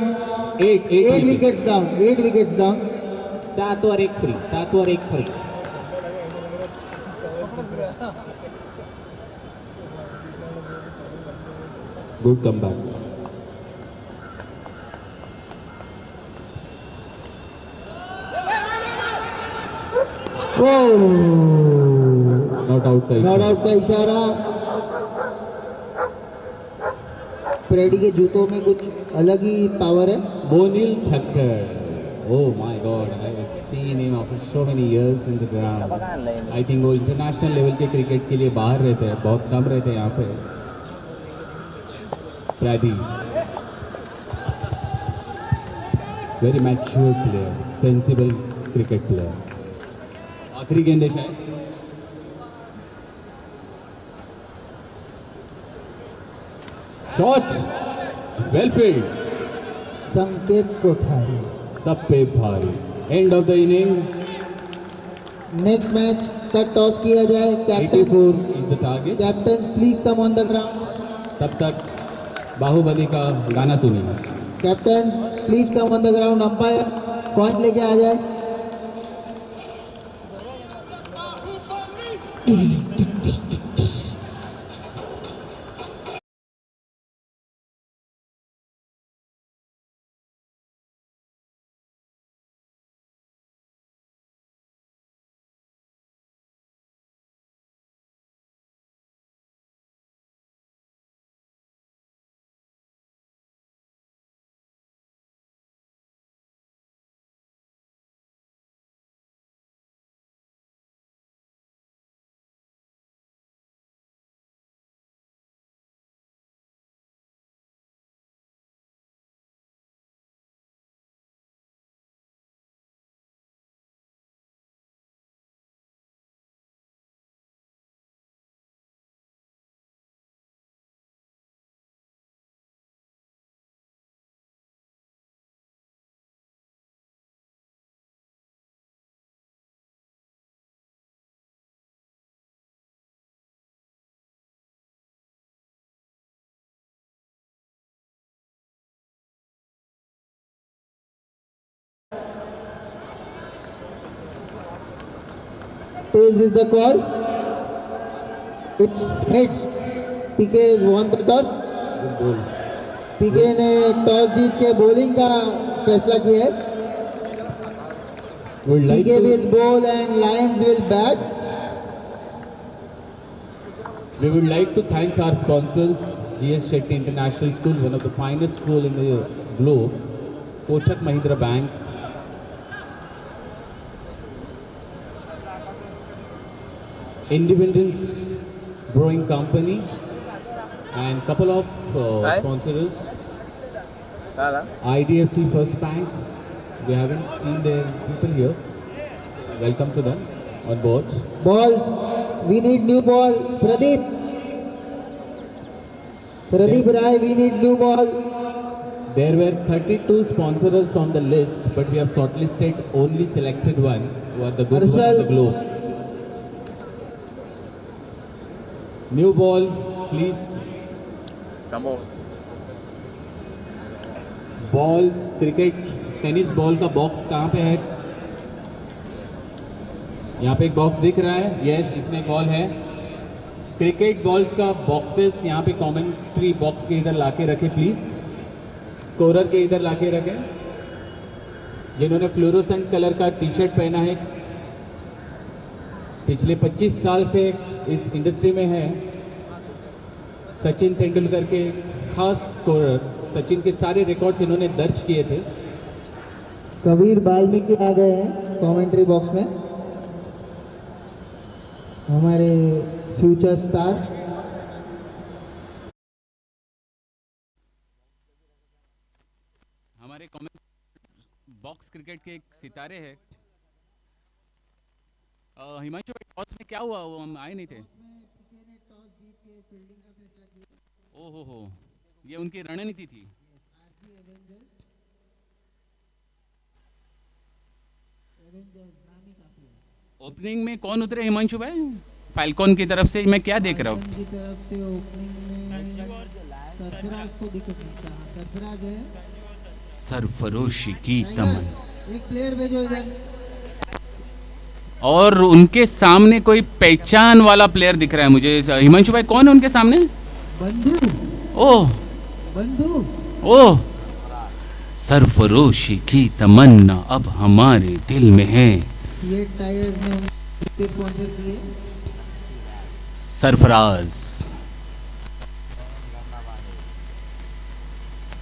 8 wickets down. 8 wickets down. 7 और 1 फ्री. 7 और 1 free. Good comeback. Not out का इशारा. प्रेडी के जूतों में कुछ अलग ही पावर है. बोनिल Thakkar. Oh my God! I have seen him after so many years in the ground. I think वो इंटरनेशनल लेवल के क्रिकेट के लिए बाहर रहते हैं, बहुत कम रहते हैं यहाँ पे. Pretty very mature player, sensible cricket player. आखिरी गेंद है शायद. Shot well field. संकेत कोठारी. सब पे भारी. End of the inning. Next match का टॉस किया जाए. 84 is the target. Captain please come on the ground. तब तक बाहुबली का गाना सुनिए. Captain please come on the ground. Umpire point लेके आ जाए. tails is the call. It's heads. PK has won the toss. PK ने टॉस जीत के बॉलिंग का फैसला किया है. Would like PK to, will bowl and Lions will bat. we would like to thank our sponsors, GS Shetty International School, one of the finest school in the globe, Kochak Mahindra Bank, Independence Brewing Company, and couple of sponsors. IDFC First Bank. We haven't seen their people here. Welcome to them on board. Balls. We need new ball. Pradeep. Pradeep Rai, we need new ball. There were 32 sponsors on the list, but we have shortlisted only selected one, who are the good ones Arshal. of the globe. New ball, please. Come on. Balls cricket tennis ball का बॉक्स कहाँ पे है? यहाँ पे एक बॉक्स दिख रहा है. यस, इसमें बॉल है. क्रिकेट बॉल्स का बॉक्सेस यहाँ पे कमेंट्री बॉक्स के इधर लाके रखें प्लीज. स्कोरर के इधर लाके रखें. जिन्होंने फ्लोरोसेंट कलर का टी शर्ट पहना है, पिछले 25 साल से इस इंडस्ट्री में है, सचिन तेंदुलकर के खास स्कोरर. सचिन के सारे रिकॉर्ड्स इन्होंने दर्ज किए थे. कबीर वाल्मीकि आ गए हैं कमेंट्री बॉक्स में. हमारे फ्यूचर स्टार. हमारे कमेंट बॉक्स क्रिकेट के एक सितारे हैं. हिमांशु भाई, टॉस में क्या हुआ? वो हम आए नहीं थे. ओहो हो, ये उनकी रणनीति थी. ओपनिंग में कौन उतरे हिमांशु भाई? फाल्कॉन की तरफ से मैं क्या देख रहा हूँ? की तरफ से ओपनिंग में सरफराज को सरफराज है. सरफरोशी की तमन. एक प्लेयर भेजो इधर. और उनके सामने कोई पहचान वाला प्लेयर दिख रहा है मुझे. हिमांशु भाई, कौन है उनके सामने? बंधु. ओह बंधु. ओह, सरफरोशी की तमन्ना अब हमारे दिल में है. ये टायर्स ने उनके स्पॉन्सर किए. सरफराज.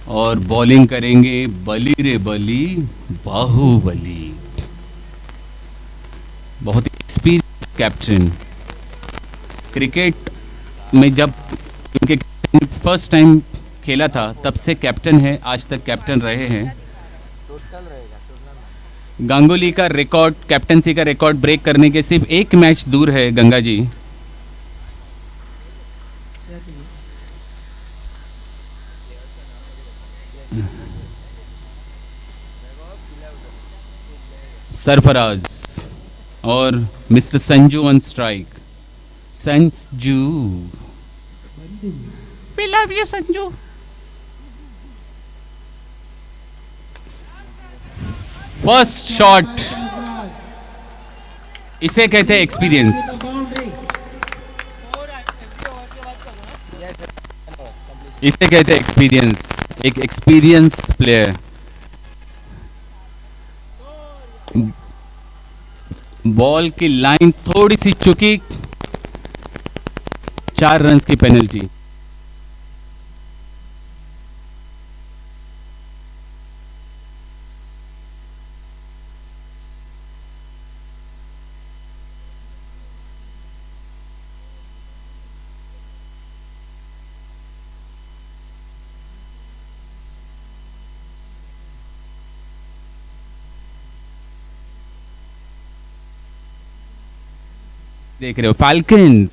और बॉलिंग करेंगे बली रे बली, बाहुबली. बहुत एक्सपीरियंस कैप्टन. क्रिकेट में जब इनके फर्स्ट टाइम खेला था तब से कैप्टन है, आज तक कैप्टन रहे हैं. गांगुली का रिकॉर्ड, कैप्टनसी का रिकॉर्ड ब्रेक करने के सिर्फ एक मैच दूर है गंगा जी. सरफराज और mister Sanju on strike. Sanju, we love you Sanju. First shot, इसे कहते हैं एक्सपीरियंस. इसे कहते हैं एक्सपीरियंस. एक एक्सपीरियंस प्लेयर. बॉल की लाइन थोड़ी सी चुकी, 4 रन्स की पेनल्टी. देख रहे हो फाल्कन्स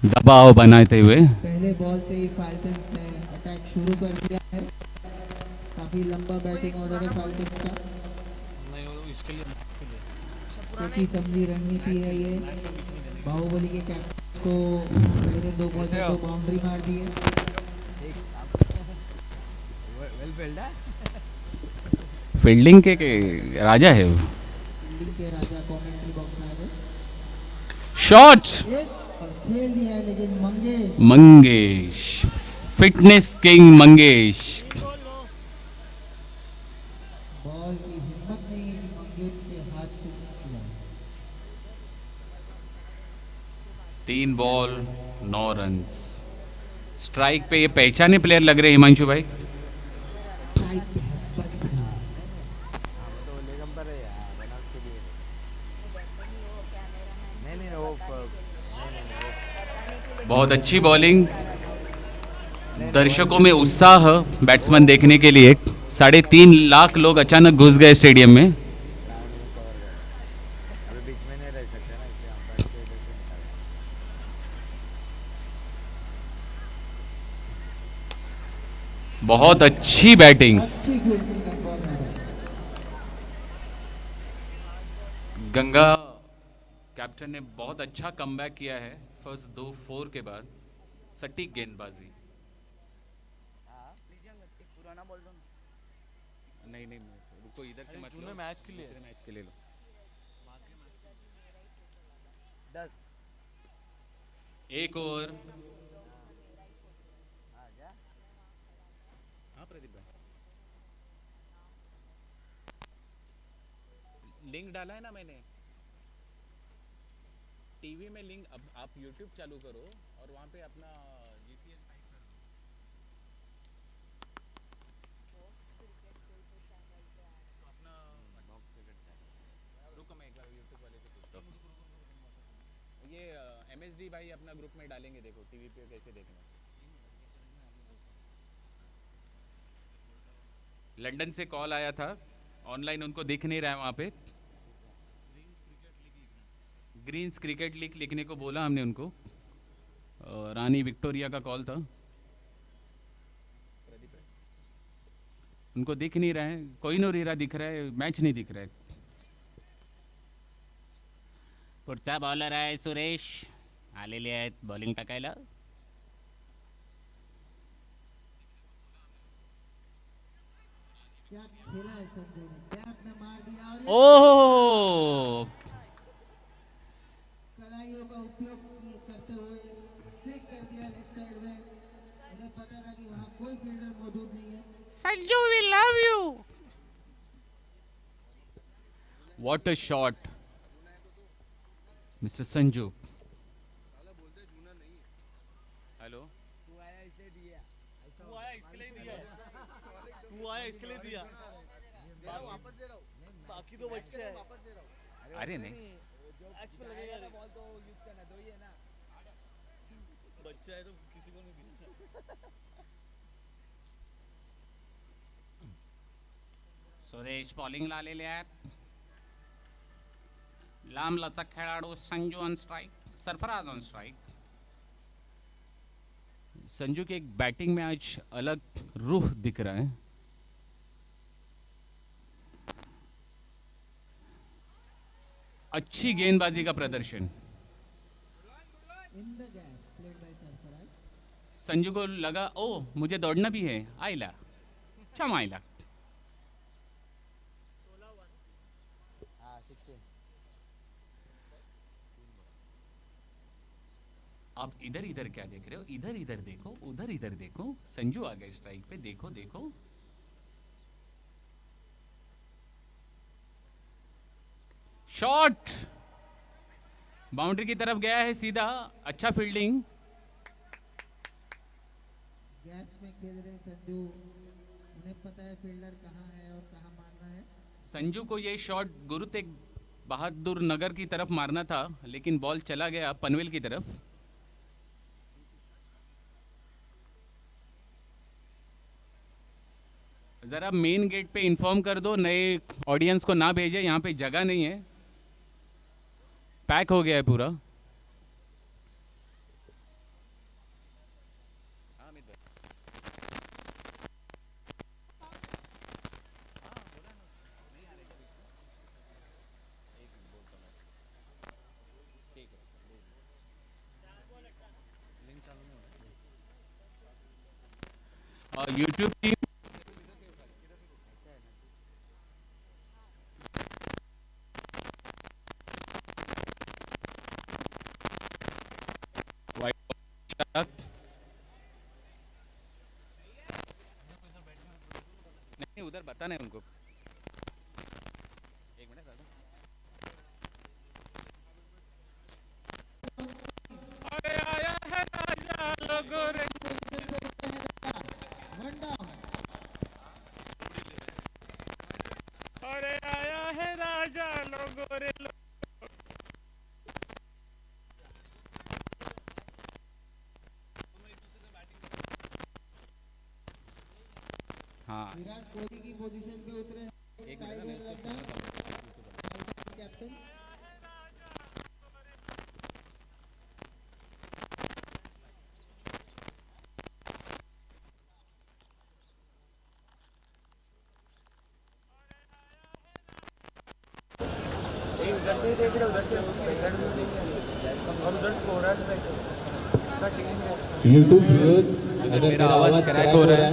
दबाव बनाते हुए. पहले बॉल से ही फाल्कन्स ने अटैक शुरू कर दिया है. काफी लंबा बैटिंग ऑर्डर है फाल्कन्स का. क्योंकि समझी रणनीति है ये. बाहुबली के कैप्टन को पहले 2 बॉल में 2 बाउंड्री मार दी है. फील्डिंग के राजा है वो. फील्डिंग के राजा कमेंट्री बॉक्स में आ गए। शॉट एक और खेल दिया है, लेकिन Mangesh Mangesh, fitness king Mangesh. Ball की हिम्मत नहीं है कि मंगेश के हाथ से निकला। 3 बॉल 9 रन्स। स्ट्राइक पे ये पहचाने प्लेयर लग रहे हैं हिमांशु भाई। बहुत अच्छी बॉलिंग, दर्शकों में उत्साह बैट्समैन देखने के लिए। 3.5 लाख लोग अचानक घुस गए स्टेडियम में। बहुत अच्छी बैटिंग, अच्छी फील्डिंग का बॉल है। गंगा कैप्टन ने बहुत अच्छा कमबैक किया है फर्स्ट 2 4 के बाद। सटीक गेंदबाजी। नहीं नहीं रुको, इधर से मत लो, मैच के लिए लो। 10 एक ओवर। हाँ प्रदीप भाई, लिंक डाला है ना मैंने टीवी में। लिंक अब आप YouTube चालू करो और वहाँ पे अपना GCS टाइप करो। तो अपना रुको, मैं एक बार YouTube वाले से पूछता हूँ। ये MSD भाई अपना ग्रुप में डालेंगे, देखो टीवी पे कैसे देखना है। लंदन से कॉल आया था, ऑनलाइन उनको दिख नहीं रहा है वहाँ पे। ग्रीन्स क्रिकेट लीग लिखने को बोला हमने उनको। रानी विक्टोरिया का कॉल था। उनको दिख नहीं रहा है, कोई नो रीरा दिख रहा है, मैच नहीं दिख रहा है। पुढचा बॉलर आहे सुरेश, आलेले आहेत बॉलिंग टाकायला। क्या खेला है संजू ने, गैप में मार दिया और ओह, कलाइयों का उपयोग करते हुए फेंक कर दिया लेफ्ट साइड में। उन्हें पता था कि वहाँ कोई फील्डर मौजूद नहीं है। Sanju we love you. What a shot mister Sanju. Hello, तू आया इसके लिए दिया। वापस दे रहा हूँ, बाकी तो बच्चे हैं। अरे नहीं, मैच में लगेगा ना बॉल तो यूज करना तो ही है ना। बच्चा है तो किसी को नहीं दिया। सुरेश बॉलिंगला आलेले आहेत। लांब लचक खेळाडू Sanju on strike, Sarfaraz on strike. Sanju की एक बैटिंग में आज अलग रूह दिख रहा है। अच्छी गेंदबाजी का प्रदर्शन। In the gap played by Sarfaraz. Sanju को लगा ओ मुझे दौड़ना भी है, आइला चम आइला। आप इधर इधर क्या देख रहे हो? इधर इधर देखो, उधर इधर देखो। संजू आ गए स्ट्राइक पे, देखो देखो। शॉट बाउंड्री की तरफ गया है सीधा। अच्छा फील्डिंग। गैप में खेल रहे संजू, उन्हें पता है फील्डर कहाँ है और कहाँ मारना है। संजू को ये शॉट गुरु तेग बहादुर नगर की तरफ मारना था, लेकिन बॉल चला गया पनवेल की तरफ। जरा मेन गेट पे इन्फॉर्म कर दो, नए ऑडियंस को ना भेजे, यहाँ पे जगह नहीं है, पैक हो गया है पूरा। और यूट्यूब की नहीं उधर बताना है उनको। एक मिनट अरे आया है राजा लोगों रे अरे आया है राजा लोगों रे हाँ विराट कोहली की पोजीशन पे उतरे एक मिनट कैप्टन। यूट्यूब व्यूअर्स अगर मेरा आवाज क्रैक हो रहा है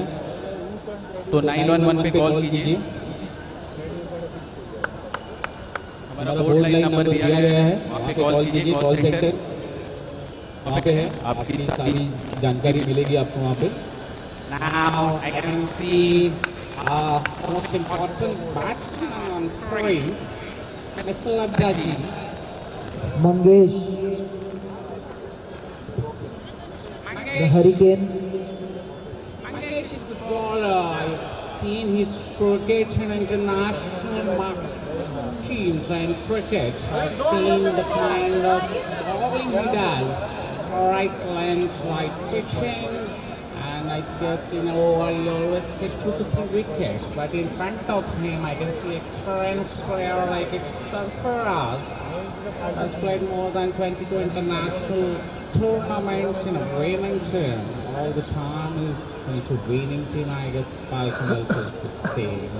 तो 911 पे कॉल कीजिए। हमारा बोर्ड लाइन नंबर दिया गया है, वहाँ पे कॉल कीजिए। कॉल सेंटर वहाँ पे है, आपकी सारी जानकारी मिलेगी आपको वहाँ पे। Now I can see most important batsman on crease, Mr. Abdaji. Mangesh the Hurricane. Mangesh is the bowler. I've seen his cricket in international teams and cricket. I've seen the kind of bowling he does. Right length, right pitching, and I guess in over he always gets 2 to 3 wickets. But in front of him, I can see experienced player like Sarfaraz has played more than 22 international tournaments in a winning team. All the time is into winning team. I guess Falcon also is the same.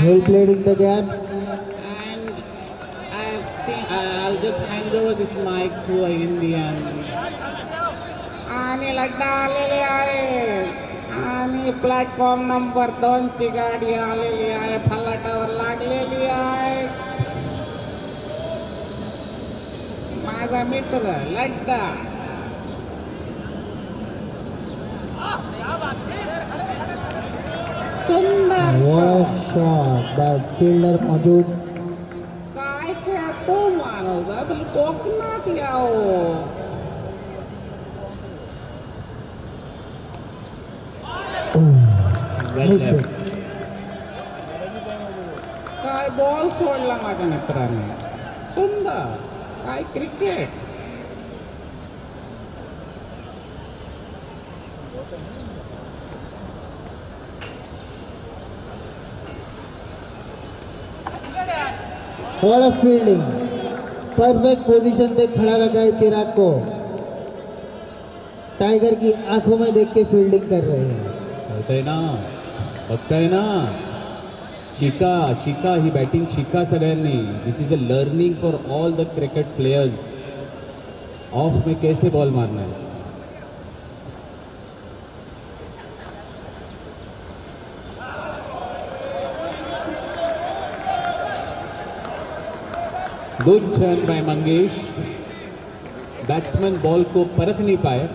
Well played in the gap. And I've seen. I'll just hand over this mic to an Indian. आणि लड्डा आलेले आहे आणि प्लॅटफॉर्म नंबर 2 ची गाडी आलेली आहे, फलाटावर लागलेली आहे. माझा मित्र लड्डा सुंदर What shot! That fielder मौजूद. काय खेळतो माणूस आपली कोकणात यावं. Missed it. काय बॉल सोडला माझ्या मित्राने. सुंदर काय cricket. What a fielding! Perfect position पे खड़ा रखा है चिराग को. टाइगर की आंखों में देख के फील्डिंग कर रहे हैं. बघताय ना, बघताय ना, शिका शिका ही बॅटिंग शिका सगळ्यांनी. This is a learning for all the cricket players. Of में कैसे बॉल मारना है. Good turn by Mangesh. Batsman ball को परख नहीं पाए.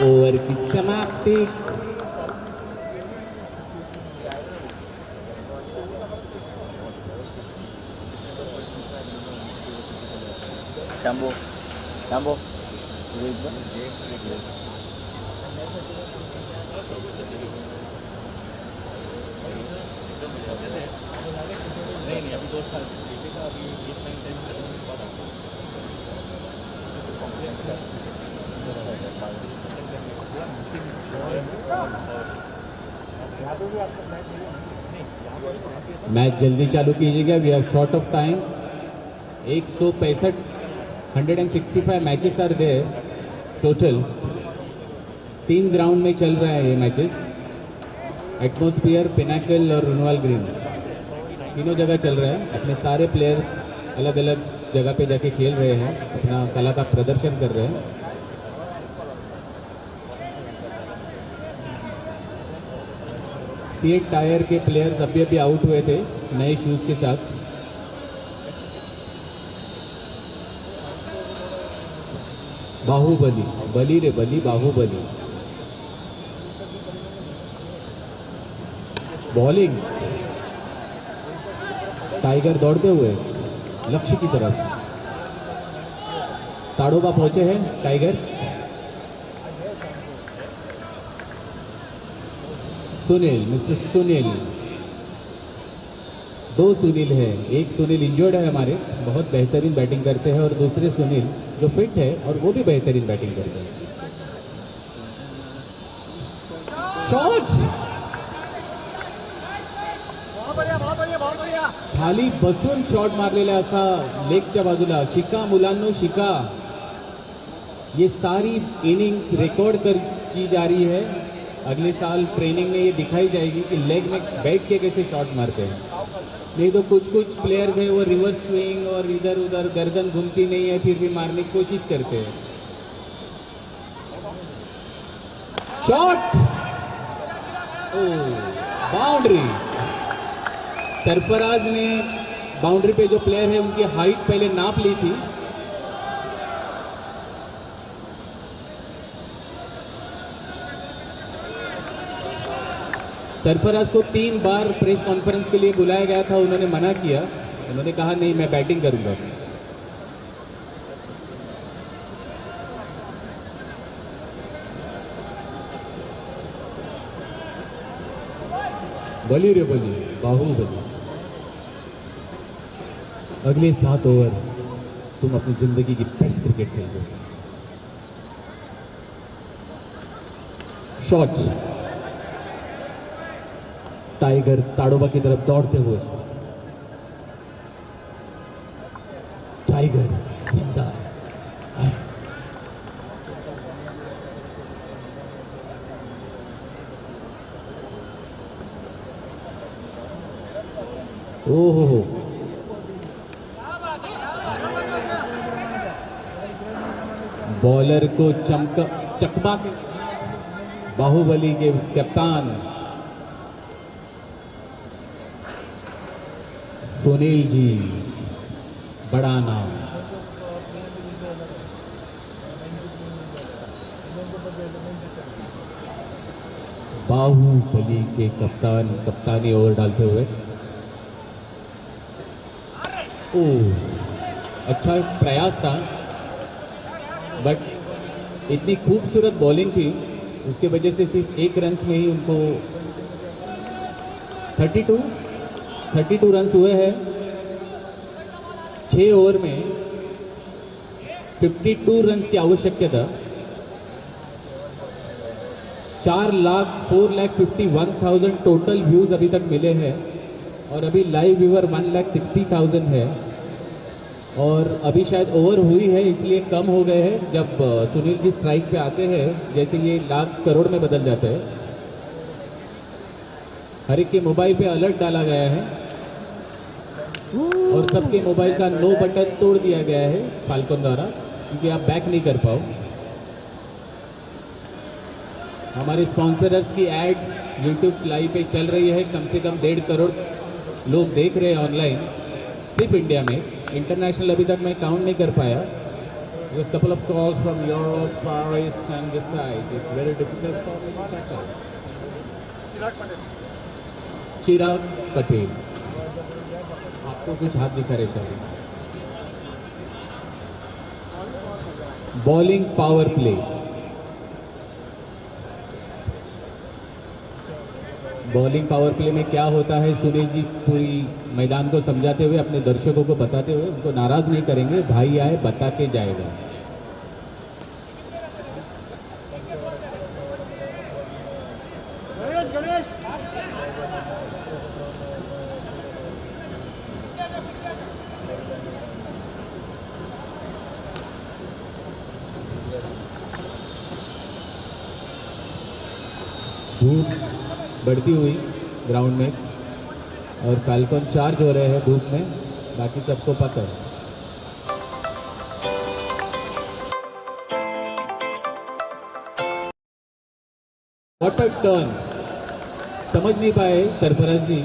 ओवर की समाप्ति. Cambo. Cambo. मैच जल्दी चालू कीजिएगा. We are short of time. 165 165 matches are there total. 3 ground में चल रहा है ये मैचेस. एटमॉस्फेयर, पिनाकल और रुनवाल ग्रीन तीनों जगह चल रहा है। अपने सारे प्लेयर्स अलग अलग जगह पे जाके खेल रहे हैं, अपना कला का प्रदर्शन कर रहे हैं। C8 टायर के प्लेयर्स अभी अभी आउट हुए थे नए शूज के साथ। बाहुबली, बली रे बली, बाहुबली। बॉलिंग, टाइगर दौड़ते हुए लक्ष्य की तरफ। ताड़ोबा पहुंचे हैं टाइगर। सुनील, मिस्टर सुनील, दो सुनील है। एक सुनील इंजर्ड है हमारे, बहुत बेहतरीन बैटिंग करते हैं, और दूसरे सुनील जो फिट है और वो भी बेहतरीन बैटिंग करते हैं। शॉट, खाली बसून शॉट मारलेला असा लेगच्या बाजूला। शिका मुलांनो शिका, ये सारी इनिंग्स रिकॉर्ड की जा रही है। अगले साल ट्रेनिंग में ये दिखाई जाएगी कि लेग में बैठ के कैसे शॉट मारते हैं। नहीं तो कुछ कुछ प्लेयर्स हैं वो रिवर्स स्विंग और इधर उधर गर्दन घूमती नहीं है, फिर भी मारने की कोशिश करते हैं। Shot, boundary. सरफराज ने बाउंड्री पे जो प्लेयर है उनकी हाइट पहले नाप ली थी। सरफराज को 3 बार प्रेस कॉन्फ्रेंस के लिए बुलाया गया था, उन्होंने मना किया। उन्होंने कहा नहीं, मैं बैटिंग करूंगा। बली रे बली, बाहुबली। अगले 7 ओवर तुम अपनी जिंदगी की बेस्ट क्रिकेट खेलोगे। शॉट, टाइगर ताड़ोबा की तरफ दौड़ते हुए। टाइगर जिंदा है। ओहो, बॉलर को चकमा के बाहुबली के कप्तान सुनील जी, बड़ा नाम। बाहुबली के कप्तान कप्तानी ओवर डालते हुए। अच्छा प्रयास था, बट इतनी खूबसूरत बॉलिंग थी, उसके वजह से सिर्फ 1 रन में ही उनको 32 रन हुए हैं। 6 ओवर में 52 रन की आवश्यकता। 4,51,000 टोटल व्यूज अभी तक मिले हैं, और अभी लाइव व्यूअर 1,60,000 है। और अभी शायद ओवर हुई है इसलिए कम हो गए हैं। जब सुनील जी स्ट्राइक पे आते हैं जैसे ये लाख करोड़ में बदल जाता है। हर एक के मोबाइल पे अलर्ट डाला गया है और सबके मोबाइल का नो बटन तोड़ दिया गया है फाल्कन द्वारा, क्योंकि आप बैक नहीं कर पाओ। हमारे स्पॉन्सर्स की एड्स यूट्यूब लाइव पे चल रही है, कम से कम 1.5 करोड़ लोग देख रहे हैं ऑनलाइन, सिर्फ इंडिया में। इंटरनेशनल अभी तक मैं काउंट नहीं कर पाया। There's couple of calls from Europe, Far East and this side. It's very difficult for me to tackle. चिराग पटेल, आपको कुछ हाथ दिखा रहे शायद। Bowling power play. Bowling power play में क्या होता है, सुनील जी पूरी मैदान को समझाते हुए, अपने दर्शकों को बताते हुए, उनको नाराज नहीं करेंगे। भाई आए बता के जाएगा। बढ़ती हुई ग्राउंड में, और फाल्कन चार्ज हो रहे हैं धूप में, बाकी सबको पकड़। व्हाट अ टर्न, समझ नहीं पाए सरफराज जी,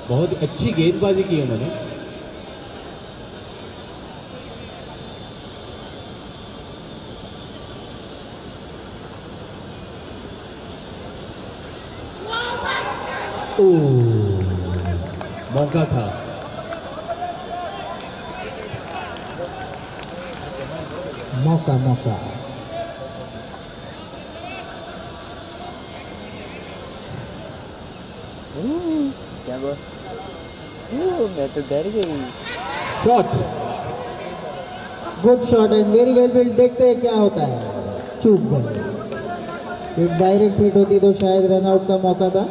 बहुत अच्छी गेंदबाजी की उन्होंने। मौका था। मौका क्या हुआ? मैं तो डर गई। Shot, good shot and very well field. देखते हैं क्या होता है। चूक गए, एक डायरेक्ट हिट होती तो शायद रन आउट का मौका था।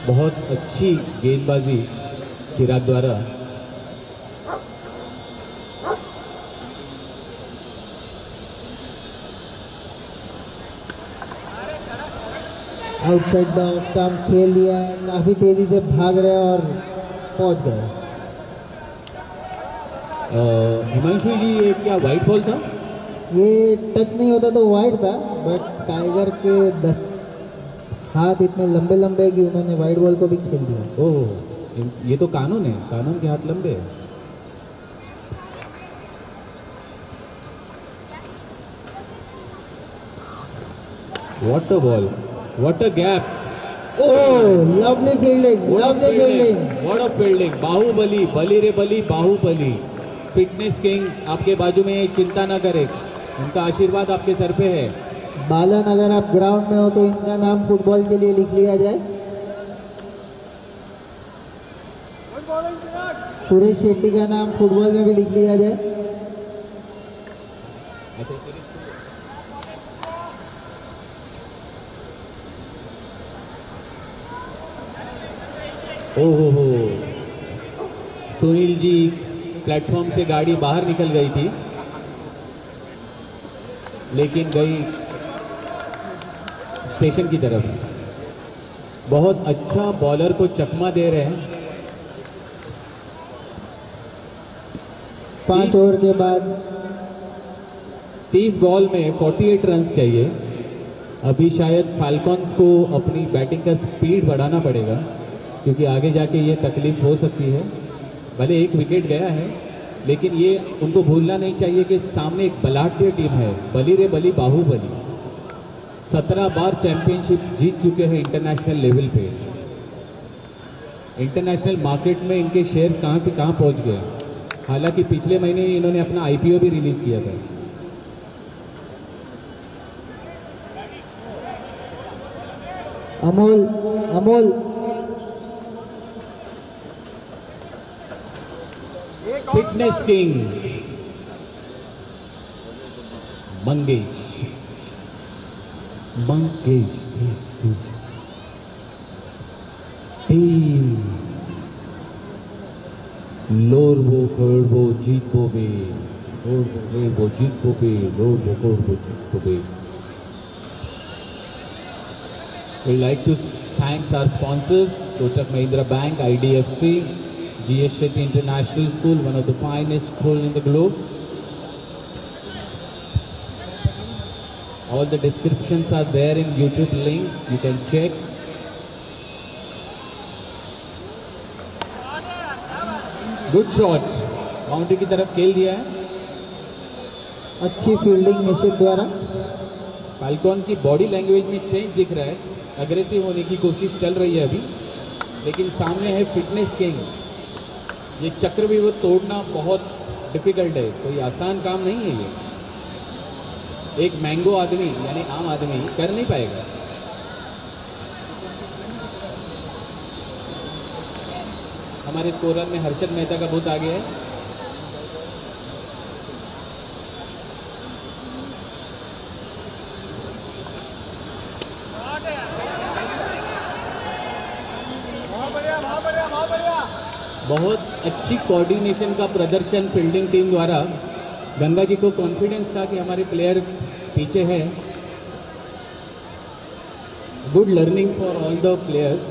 बहुत अच्छी गेंदबाजी चिराग द्वारा। आउटसाइड द स्टंप खेल लिया है, काफी तेजी से भाग रहे और पहुंच गए। हिमांशु जी, ये क्या वाइट बॉल था? ये टच नहीं होता तो वाइड था, बट टाइगर के 10 हाथ इतने लंबे लंबे कि उन्होंने वाइड बॉल को भी खेल दिया। ओह, ये तो कानून है, कानून के हाथ लंबे हैं। What a ball, what a gap. Lovely fielding, lovely fielding. What a fielding, Baahubali, बली रे बली, बाहुबली। फिटनेस किंग आपके बाजू में, चिंता ना करे, उनका आशीर्वाद आपके सर पे है। बालन, अगर आप ग्राउंड में हो तो इनका नाम फुटबॉल के लिए लिख लिया जाए। सुरेश शेट्टी का नाम फुटबॉल में भी लिख लिया जाए। ओहो हो, सुनील जी, प्लेटफॉर्म से गाड़ी बाहर निकल गई थी, लेकिन गई स्टेशन की तरफ। बहुत अच्छा बॉलर को चकमा दे रहे हैं। 5 ओवर के बाद 30 बॉल में 48 रन चाहिए। अभी शायद फाल्कन्स को अपनी बैटिंग का स्पीड बढ़ाना पड़ेगा, क्योंकि आगे जाके ये तकलीफ हो सकती है। भले एक विकेट गया है, लेकिन ये उनको भूलना नहीं चाहिए कि सामने एक बलाढ्य टीम है, बली रे बली, बाहुबली। 17 बार चैंपियनशिप जीत चुके हैं इंटरनेशनल लेवल पे। इंटरनेशनल मार्केट में इनके शेयर्स कहां से कहां पहुंच गए। हालांकि पिछले महीने इन्होंने अपना आईपीओ भी रिलीज किया था। Amol, Amol fitness king Mangesh, Mangesh team लोरबो कोरबो जीतबो लोरबो जीतबो लोरबो कोरबो जीतबो। We like to thank our sponsors, Kotak Mahindra Bank, IDFC, GS Shetty International School, one of the finest schools in the globe. All the descriptions are there in YouTube link, you can check. Good shot, boundary की तरफ खेल दिया है। अच्छी फील्डिंग निशित द्वारा। फाल्कन की बॉडी लैंग्वेज में चेंज दिख रहा है, अग्रेसिव होने की कोशिश चल रही है अभी, लेकिन सामने है फिटनेस किंग। ये चक्रव्यूह तोड़ना बहुत डिफिकल्ट है, कोई आसान काम नहीं है ये। एक मैंगो आदमी यानी आम आदमी कर नहीं पाएगा। हमारे स्कोरर में हर्षद मेहता का बूथ आगे है। बहुत अच्छी कोऑर्डिनेशन का प्रदर्शन फील्डिंग टीम द्वारा। गंगा जी को कॉन्फिडेंस था कि हमारे प्लेयर पीछे हैं। Good learning for all the players,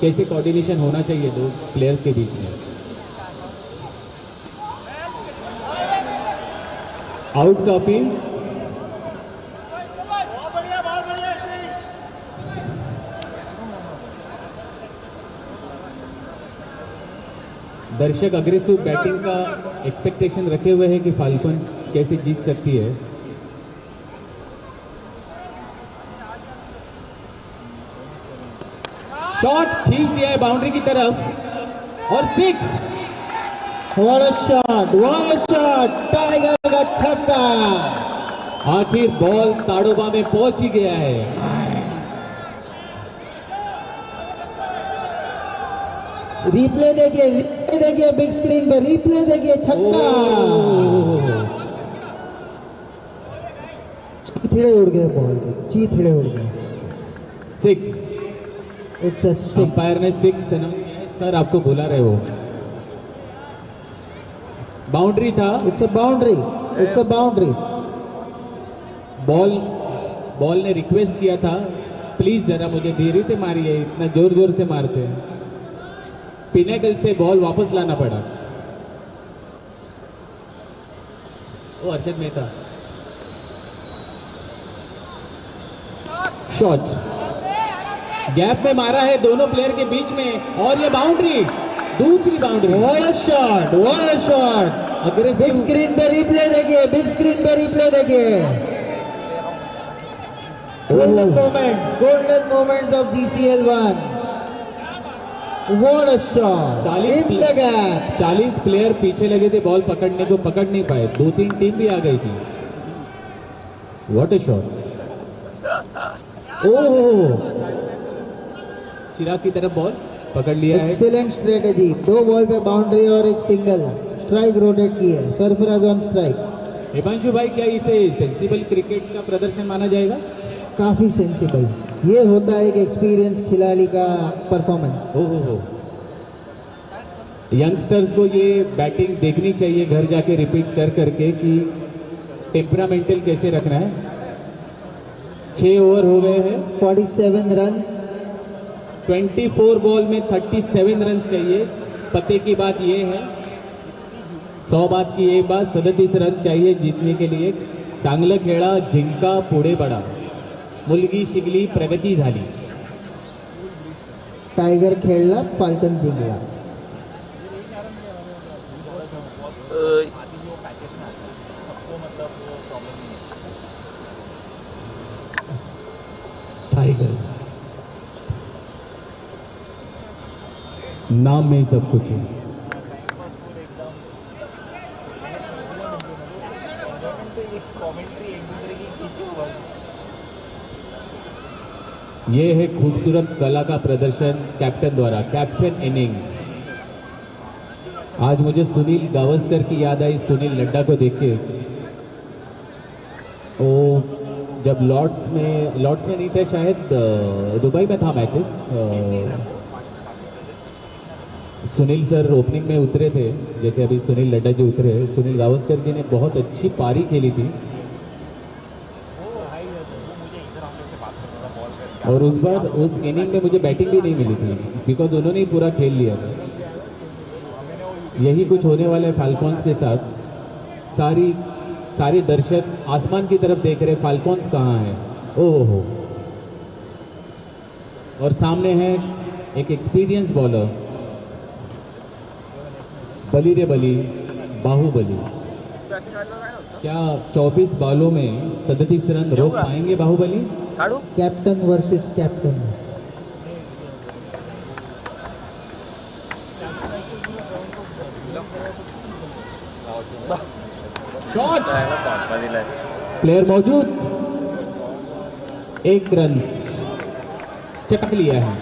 कैसे कोऑर्डिनेशन होना चाहिए दो प्लेयर्स के बीच में। आउट का अपील। दर्शक अग्रेसिव बैटिंग का एक्सपेक्टेशन रखे हुए हैं कि फाल्कन कैसे जीत सकती है। शॉट खींच दिया है बाउंड्री की तरफ और fix. What a shot! What a shot! Tiger का छक्का। आखिर बॉल ताड़ोबा में पहुंच ही गया है। रिप्ले देखिए बिग स्क्रीन पर, रिप्ले देखिए, छक्का। चीथड़े उड़ गए बॉल के, चीथड़े उड़ गए। 6। It's a 6। अंपायर ने 6 सर आपको बुला रहे हो। बाउंड्री था। It's a boundary, it's a boundary. Ball ने रिक्वेस्ट किया था प्लीज जरा मुझे धीरे से मारिए, इतना जोर जोर से मारते हैं। पिनेकल से बॉल वापस लाना पड़ा। ओ अर्शद मेहता। शॉट गैप में मारा है दोनों प्लेयर के बीच में और ये बाउंड्री, दूसरी boundary. What a shot! What a shot! Big screen पे रिप्ले देखिए, बिग स्क्रीन पे रिप्ले देखिए। Golden moments of GCL1। What a shot! 40 player पीछे लगे थे बॉल पकड़ने को, पकड़ नहीं पाए। 2-3 टीम भी आ गई थी। What a shot! ओह, चिराग की तरफ बॉल पकड़ लिया है। Excellent strategy. 2 बॉल पे बाउंड्री और एक सिंगल, स्ट्राइक रोटेट की है, सरफराज ऑन स्ट्राइक। हिमांशु भाई, क्या इसे सेंसिबल क्रिकेट का प्रदर्शन माना जाएगा? काफी सेंसिबल। ये होता है एक एक्सपीरियंस खिलाड़ी का परफॉर्मेंस। हो यंगस्टर्स को ये बैटिंग देखनी चाहिए घर जाके रिपीट कर करके कि टेम्परामेंटल कैसे रखना है। 6 ओवर हो गए हैं। 47 रन। 24 बॉल में 37 रन चाहिए। पते की बात ये है, 100 बात की एक बात, 37 रन चाहिए जीतने के लिए। चांगलं खेळा, जिंका, पुढे बडा, मुलगी शिकली, प्रगती झाली। टाइगर खेळला, फाल्कन जिंकला। टाइगर नाम में सब कुछ है। ये है खूबसूरत कला का प्रदर्शन कैप्टन द्वारा, कैप्टन इनिंग। आज मुझे सुनील गावस्कर की याद आई, सुनील लड्डा को देख के। ओ जब लॉर्ड्स में नहीं थे शायद, दुबई में था मैचेस, सुनील सर ओपनिंग में उतरे थे, जैसे अभी सुनील लड्डा जी उतरे। सुनील गावस्कर जी ने बहुत अच्छी पारी खेली थी और उस बार उस इनिंग में मुझे बैटिंग भी नहीं मिली थी बिकॉज उन्होंने ही पूरा खेल लिया था। यही कुछ होने वाला है फाल्कॉन्स के साथ। सारे दर्शक आसमान की तरफ देख रहे, फाल्कॉन्स कहाँ है। ओहो, और सामने है एक एक्सपीरियंस बॉलर, बली रे बली, बाहुबली। क्या 24 बॉलों में 37 रन रोक पाएंगे Baahubali? Captain versus captain. Shot, player मौजूद, 1 रन चटक लिया है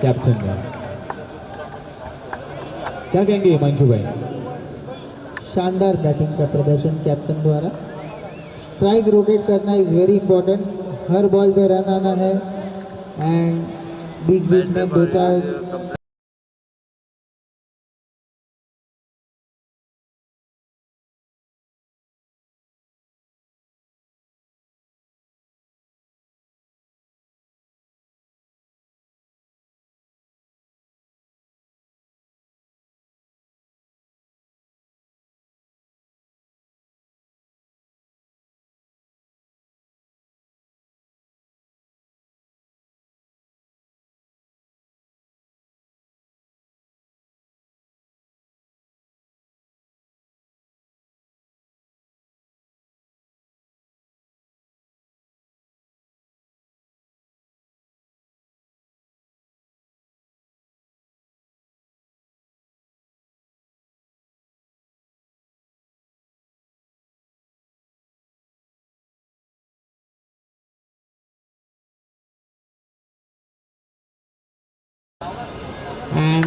कैप्टन ने। क्या कहेंगे हिमांशु भाई? शानदार बैटिंग का प्रदर्शन कैप्टन द्वारा। स्ट्राइक रोटेट करना is very important. Her ball पे रन आना है एंड बीच बीच में 2-4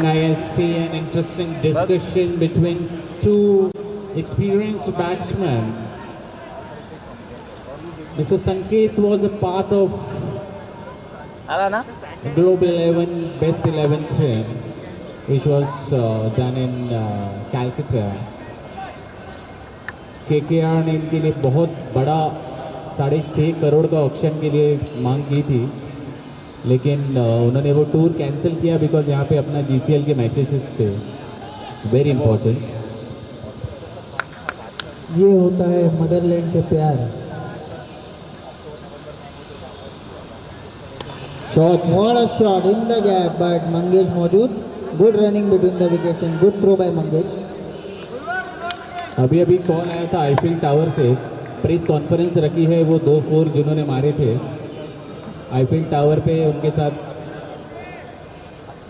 I see an interesting discussion between two experienced batsmen. Mr. Sanket was a part of Global 11 Best 11 team, which was done in Calcutta. KKR ने इनके लिए बहुत बड़ा 6.5 करोड़ का ऑक्शन के लिए मांग की थी, लेकिन उन्होंने वो टूर कैंसिल किया बिकॉज यहाँ पे अपना GCL के मैचेस थे वेरी इंपॉर्टेंट. ये होता है मदरलैंड से प्यार. Shot, What a shot in the gap, but Mangesh मौजूद. Good running between the wickets and good throw by Mangesh. अभी अभी कॉल आया था आईफिल टावर से, प्रेस कॉन्फ्रेंस रखी है वो 2 4 जिन्होंने मारे थे आईफिल टावर पे, उनके साथ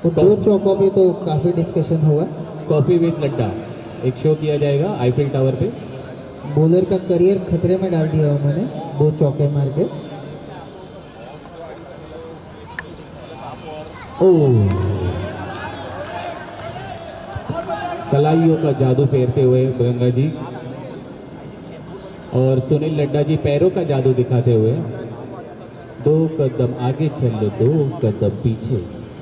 वो 2 चौकों पे तो काफी डिस्कशन हुआ. कॉफी विद लड्डा एक शो किया जाएगा आईफिल टावर पे. बॉलर का करियर खतरे में डाल दिया उन्होंने 2 चौके मार के. कलाइयों का जादू फेरते हुए गंगा जी और सुनील लड्डा जी पैरों का जादू दिखाते हुए. 2 कदम आगे चलो, 2 कदम पीछे,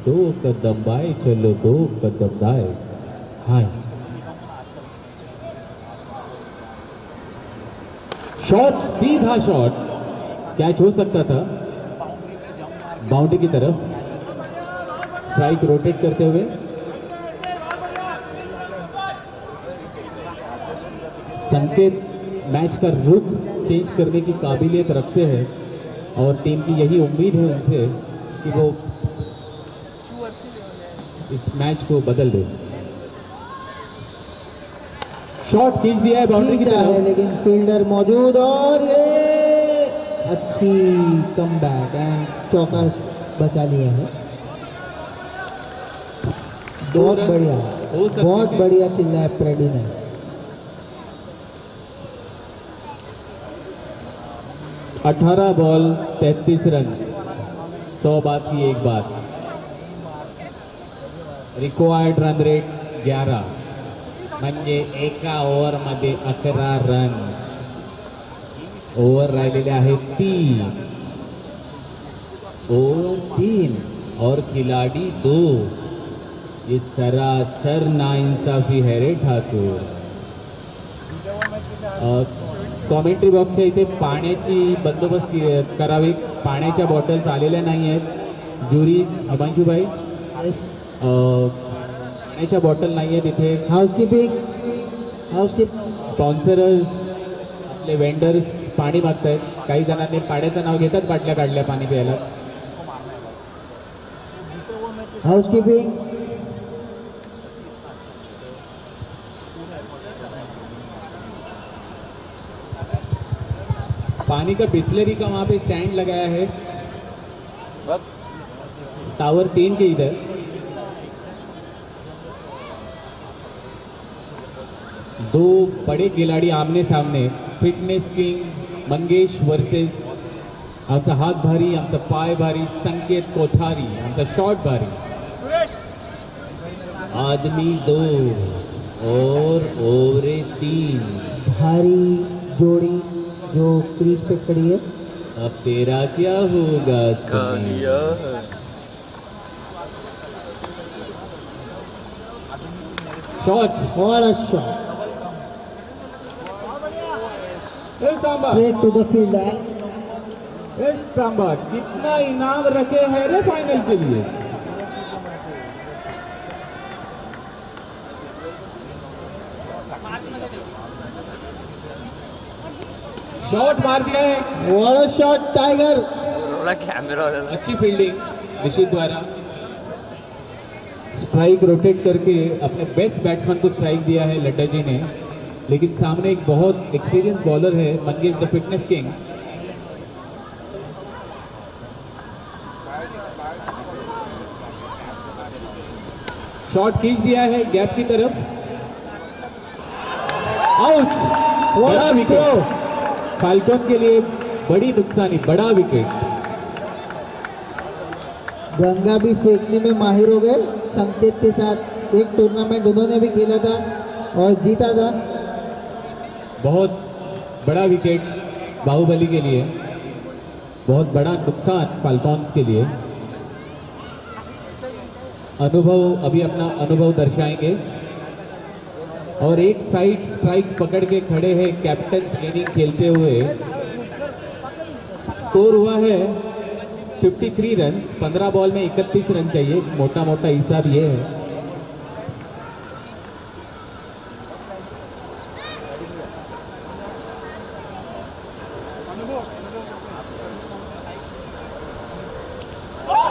2 कदम बाएं चलो, 2 कदम दाएं. हाय शॉट, सीधा शॉट, कैच हो सकता था बाउंड्री की तरफ. स्ट्राइक रोटेट करते हुए संकेत मैच का रुख चेंज करने की काबिलियत रखते हैं और टीम की यही उम्मीद है उनसे कि वो इस मैच को बदल दे. शॉट खींच दिया है बाउंड्री की तरफ, लेकिन फील्डर मौजूद और ये अच्छी कमबैक एंड चौका बचा लिया है. बहुत बढ़िया, बहुत बढ़िया चिल्लाया प्रेडी ने. अठारह बॉल 33 रन, 100 बात की एक बात. रिक्वायर्ड रन रेट 11, म्हणजे एका ओव्हरमध्ये 11 रन. ओव्हर राहिलेले आहेत 3, ओव्हर 3 और खिलाड़ी 2. ये सरासर नाइंसाफी है रे ठाकूर. कॉमेंट्री बॉक्सच्या इथे पाण्याची बंदोबस्त करावी. पाण्याच्या बॉटल्स आलेल्या नाही आहेत. ज्युरी हिमांशुभाई, पाण्याच्या बॉटल नाही आहेत इथे. हाऊसकीपिंग स्पॉन्सरर्स आपले वेंडर्स पाणी मागतायत. काही जणांनी पाण्याचं नाव घेतात बाटल्या काढल्या पाणी प्यायला. हाऊसकीपिंग पानी का बिस्लरी का वहाँ पे स्टैंड लगाया है टावर 3 के इधर. दो बड़े खिलाड़ी आमने सामने. फिटनेस किंग मंगेश वर्सेस आमचा हात भारी, आमचा पाय भारी संकेत कोठारी, आमचा शॉट भारी. आदमी 2 और ओवरे 3. भारी जोड़ी जो क्रीज पे खड़ी है. अब तेरा क्या होगा शॉट और a shot straight to the fielder. Samba कितना इनाम रखे हैं रे फाइनल के लिए. शॉट मार दिया है. What a shot, tiger. अच्छी फील्डिंग ऋषि द्वारा. स्ट्राइक रोटेट करके अपने बेस्ट बैट्समैन को स्ट्राइक दिया है लड्डा जी ने, लेकिन सामने एक बहुत एक्सपीरियंस बॉलर है Mangesh the fitness king. Shot खींच दिया है गैप की तरफ. आउट. बड़ा विकेट फाल्कन के लिए, बड़ी नुकसानी, बड़ा विकेट. गंगा भी फेंकने में माहिर हो गए. संकेत के साथ एक टूर्नामेंट उन्होंने भी खेला था और जीता था। बहुत बड़ा विकेट बाहुबली के लिए, बहुत बड़ा नुकसान फाल्कॉन्स के लिए। अनुभव अभी अपना अनुभव दर्शाएंगे और एक साइड स्ट्राइक पकड़ के खड़े हैं कैप्टन इनिंग खेलते हुए। स्कोर हुआ है 53 रन, 15 बॉल में 31 रन चाहिए, मोटा मोटा हिसाब ये है।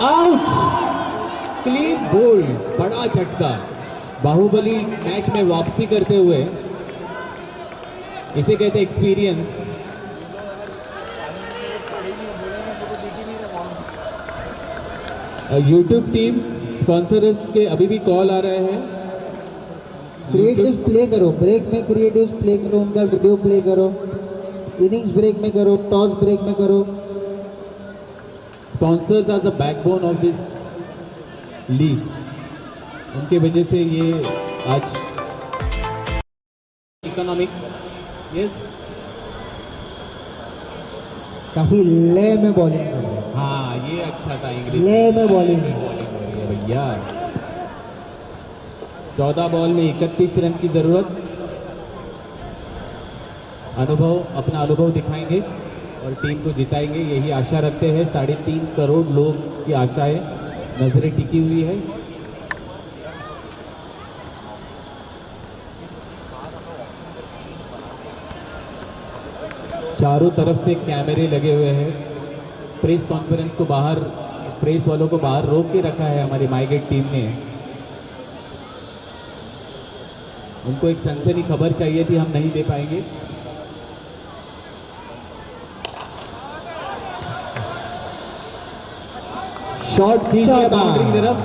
आउट, क्लीन बोल्ड, बड़ा झटका। बाहुबली मैच में वापसी करते हुए, इसे कहते हैं एक्सपीरियंस। यूट्यूब टीम स्पॉन्सर्स के अभी भी कॉल आ रहे हैं। क्रिएटिव्स प्ले करो, ब्रेक में क्रिएटिव्स प्ले करो, उनका वीडियो प्ले करो, इनिंग्स ब्रेक में करो, टॉस ब्रेक में करो। Sponsors are the backbone of this league, उनके वजह से ये आज इकोनॉमिक्स। यस, काफी लय में बॉलिंग कर रहे हैं। हाँ ये अच्छा था, इंग्लिश लय में बॉलिंग हो रही है भैया। 14 बॉल में 31 रन की जरूरत। अपना अनुभव दिखाएंगे और टीम को जिताएंगे, यही आशा रखते हैं। 3.5 करोड़ लोग की आशाएं नजरें टिकी हुई है। चारों तरफ से कैमरे लगे हुए हैं। प्रेस कॉन्फ्रेंस को बाहर, प्रेस वालों को बाहर रोक के रखा है हमारी माईगेट टीम ने। उनको एक सनसनी खबर चाहिए थी, हम नहीं दे पाएंगे। शॉट खींच लिया बाउंड्री की तरफ।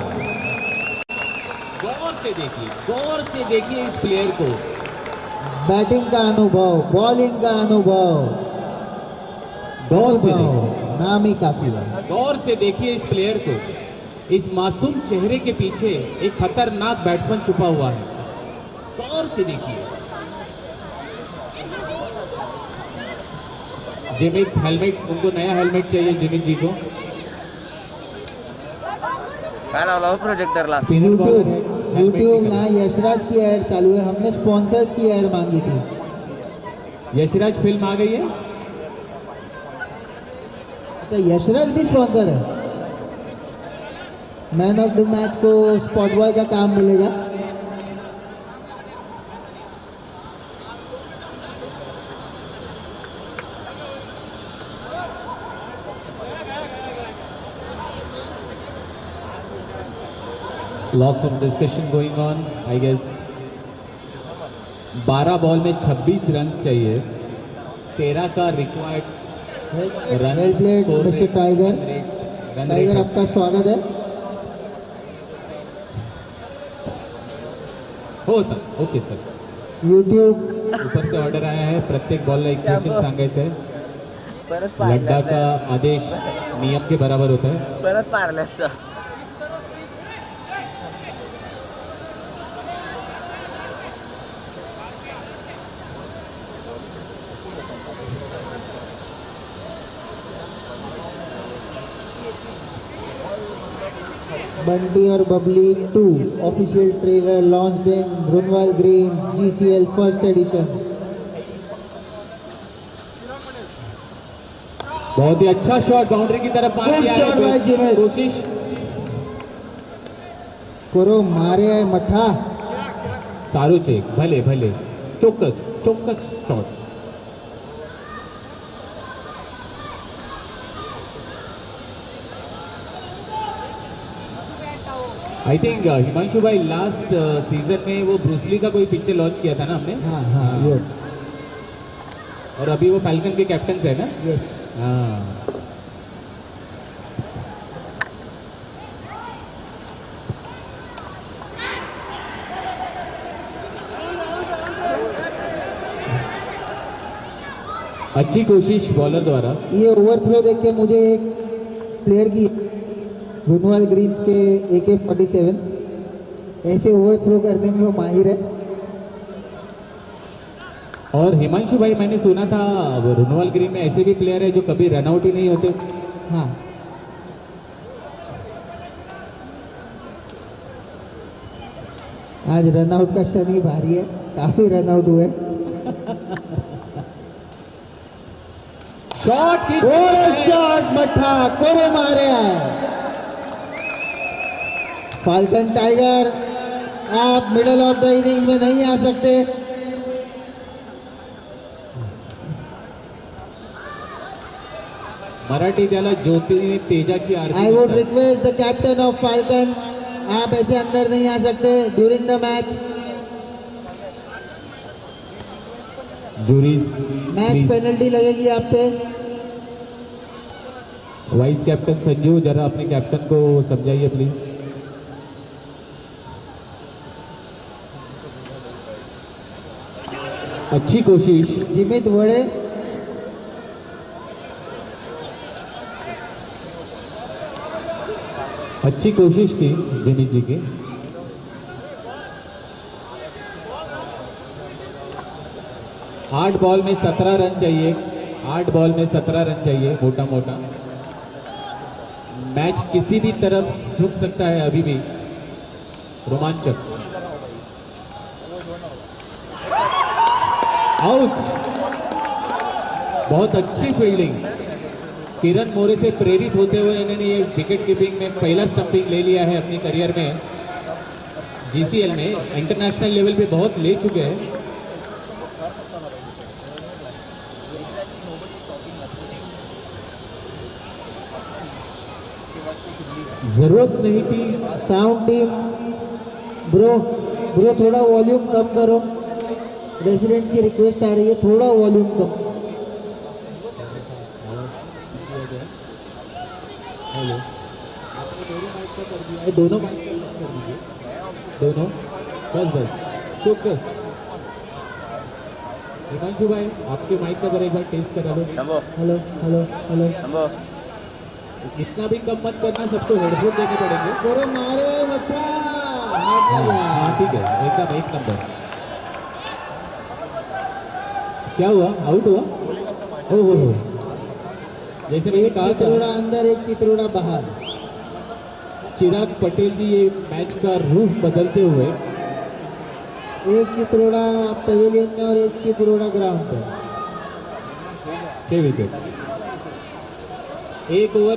गौर से देखिए इस प्लेयर को। बैटिंग का अनुभव, बॉलिंग का अनुभव, गौर से देखिए, नाम ही काफी है। गौर से देखिए इस प्लेयर को। इस मासूम चेहरे के पीछे एक खतरनाक बैट्समैन छुपा हुआ है। गौर से देखिए। जिमित हेलमेट, उनको नया हेलमेट चाहिए जिमित जी को। प्रोजेक्टर ला यूट्यूब यहाँ यशराज की ऐड चालू है, हमने स्पॉन्सर्स की ऐड मांगी थी। यशराज फिल्म आ गई है। अच्छा, यशराज भी स्पॉन्सर है। मैन ऑफ द मैच को स्पॉट बॉय का काम मिलेगा। Lots of discussion going on, I guess. 12 ball में 26 रन चाहिए। 13 का required run. Well played mister tiger. Tiger, आपका स्वागत है। हो सर, ओके सर। यूट्यूब ऊपर से ऑर्डर आया है, प्रत्येक बॉलला एक क्वेश्चन सांगायचं है। लड्डा का आदेश नियम के बराबर होता है। परत पारल्याचं बंटी और Babli 2 official trailer launch in Runwal green GCL first edition. बहुत ही अच्छा शॉट, बाउंड्री की तरफ मार दिया Good shot by है। जिमित। कोशिश करो, मारे है मठा। सारू છે, ભલે ભલે, ચોક્કસ શોટ। आई थिंक हिमांशु भाई लास्ट सीजन में वो ब्रूसली का कोई पिक्चर लॉन्च किया था ना हमने। हाँ हाँ, ये और अभी वो फैल्कन के कैप्टन है ना। यस। हाँ, अच्छी कोशिश बॉलर द्वारा। ये ओवरथ्रो देख के मुझे एक प्लेयर की रुनवाल ग्रीन्स के AK-47 ऐसे ओवरथ्रो करने में वो माहिर है। और हिमांशु भाई, मैंने सुना था रुनवाल ग्रीन में ऐसे भी प्लेयर है जो कभी रनआउट ही नहीं होते। हाँ, आज रनआउट का शनि भारी है, काफी रनआउट हुए। शॉट की शॉट मठा कोरे मारे है। फाल्कन टाइगर, आप मिडल ऑफ द इनिंग में नहीं आ सकते। मराठी त्याला ज्योती तेजाची आरती आई वुड म्हणतात. Request the captain of Falcon, आप ऐसे अंदर नहीं आ सकते during the match. Jury's match penalty लगेगी आप पे। वाइस कैप्टन संजू, जरा अपने कैप्टन को समझाइए प्लीज। अच्छी कोशिश। जिमित वड़े, अच्छी कोशिश थी जिमित जी की। आठ बॉल में 17 रन चाहिए, 8 बॉल में 17 रन चाहिए, मोटा मोटा। मैच किसी भी तरफ झुक सकता है अभी भी। रोमांचक। आउट। बहुत अच्छी फील्डिंग। किरण मोरे से प्रेरित होते हुए इन्होंने ये विकेट कीपिंग में पहला स्टंपिंग ले लिया है अपनी करियर में। जीसीएल में इंटरनेशनल लेवल पे बहुत ले चुके हैं। जरूरत नहीं थी। साउंड टीम, ब्रो थोड़ा वॉल्यूम कम करो। रेसिडेंट की रिक्वेस्ट आ रही है, थोड़ा वॉल्यूम कम। दोनों माइक कर दीजिए, दोनों। बस चुप। हिमांशु भाई, आपके माइक का एक बार टेस्ट करा लो। Hello hello hello. इतना भी कम मत करना, सबको हेडफोन देने पड़ेंगे। कोरे मारे मठा। हाँ ठीक है, एकदम एक नंबर। क्या हुआ? आउट हुआ? हो। जैसे मैंने कहा था, चित्रोड़ा अंदर, एक चित्रोड़ा बाहर। चिराग पटेल जी ये मैच का रूप बदलते हुए। एक चित्रोड़ा पवेलियन में और एक चित्रोड़ा ग्राउंड पे। 6 विकेट, 1 ओवर।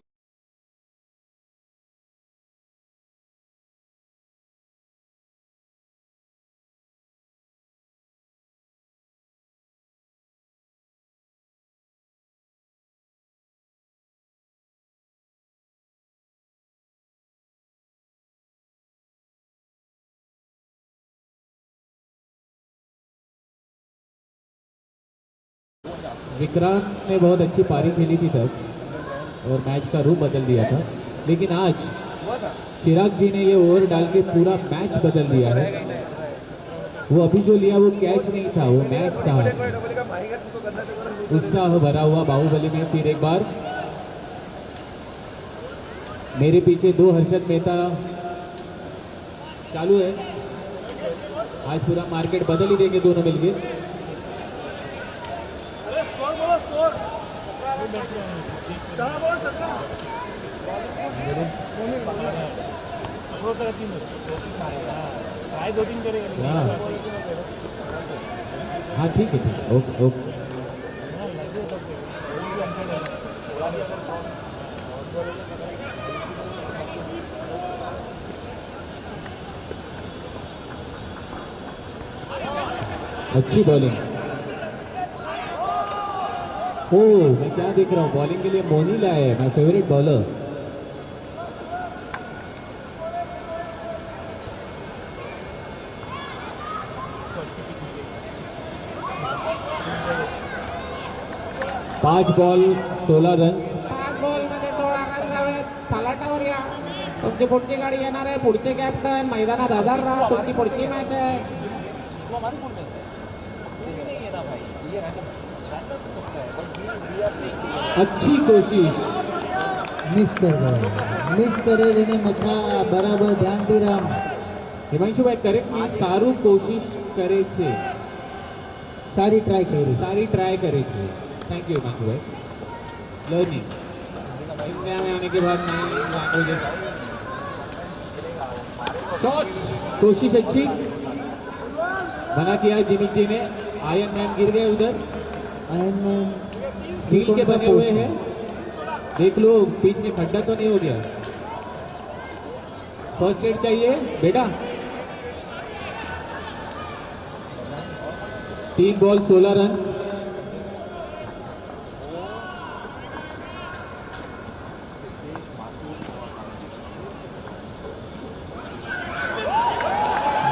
विक्रांत ने बहुत अच्छी पारी खेली थी तब और मैच का रूप बदल दिया था, लेकिन आज चिराग जी ने ये ओवर डाल के पूरा मैच बदल दिया है। वो अभी जो लिया वो कैच नहीं था, वो मैच था। उत्साह भरा हुआ बाहुबली में फिर एक बार। मेरे पीछे 2 हर्षद मेहता चालू है। आज पूरा मार्केट बदल ही देंगे दोनों मिलके। हाँ ठीक है, ओके ओके। अच्छी बॉलिंग। मैं क्या देख रहा हूँ, बॉलिंग के लिए मोनी लाया है, माय फेवरेट बॉलर। पांच बॉल 16 रन। 5 बॉलमध्ये 16 रन हवेत. फलाटावर या. तुमची पुढची गाडी येणार आहे. पुढचे कॅप्टन मैदानात हजर राहा. तुमची पुढची मॅच आहे. अच्छी कोशिश। मिस करे लेने मठा बराबर ध्यान दी राम। હિમાંશુભાઈ કરેક્ટલી સારું કોશિશ કરે છે, सारी ट्राई करी। सारी ट्राई करे थे। थैंक यू हिमांशु भाई। लर्निंग इंडिया में आने के बाद नई लैंग्वेजेस। शॉट, कोशिश अच्छी बना किया जिमित जी ने। आयरन मैन गिर गए उधर, आयरन मैन स्टील के बने हुए हैं, देख लो बीच में खड्डा तो नहीं हो गया। फर्स्ट एड चाहिए बेटा। 3 ball 16 run.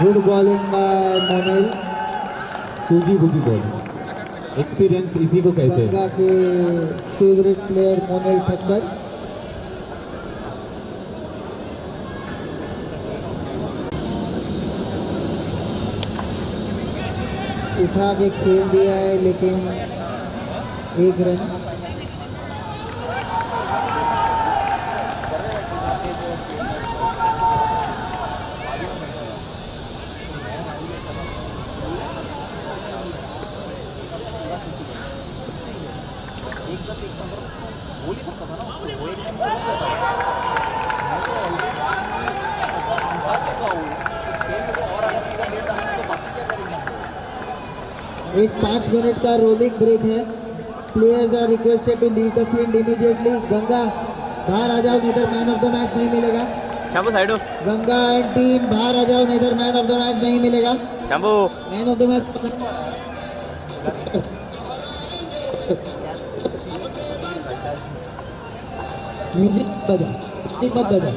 Good bowling bye Monel. सूजी बूजी बॉल, एक्सपीरियंस इसी को कहते हैं। गंगा के फेवरेट प्लेयर मोनेल ठक्कर। उठा के खेल दिया है लेकिन 1 रन। एक 5 मिनट का रोलिंग ब्रेक है। Players are requested to leave the field immediately. Ganga बाहर आ जाओ, नहीं मैन ऑफ द मैच नहीं मिलेगा। शंभू साइड हो, गंगा एंड टीम बाहर आ जाओ, नहीं मैन ऑफ द मैच नहीं मिलेगा। Shambhu man of the match music बजा, म्यूजिक मत बजा।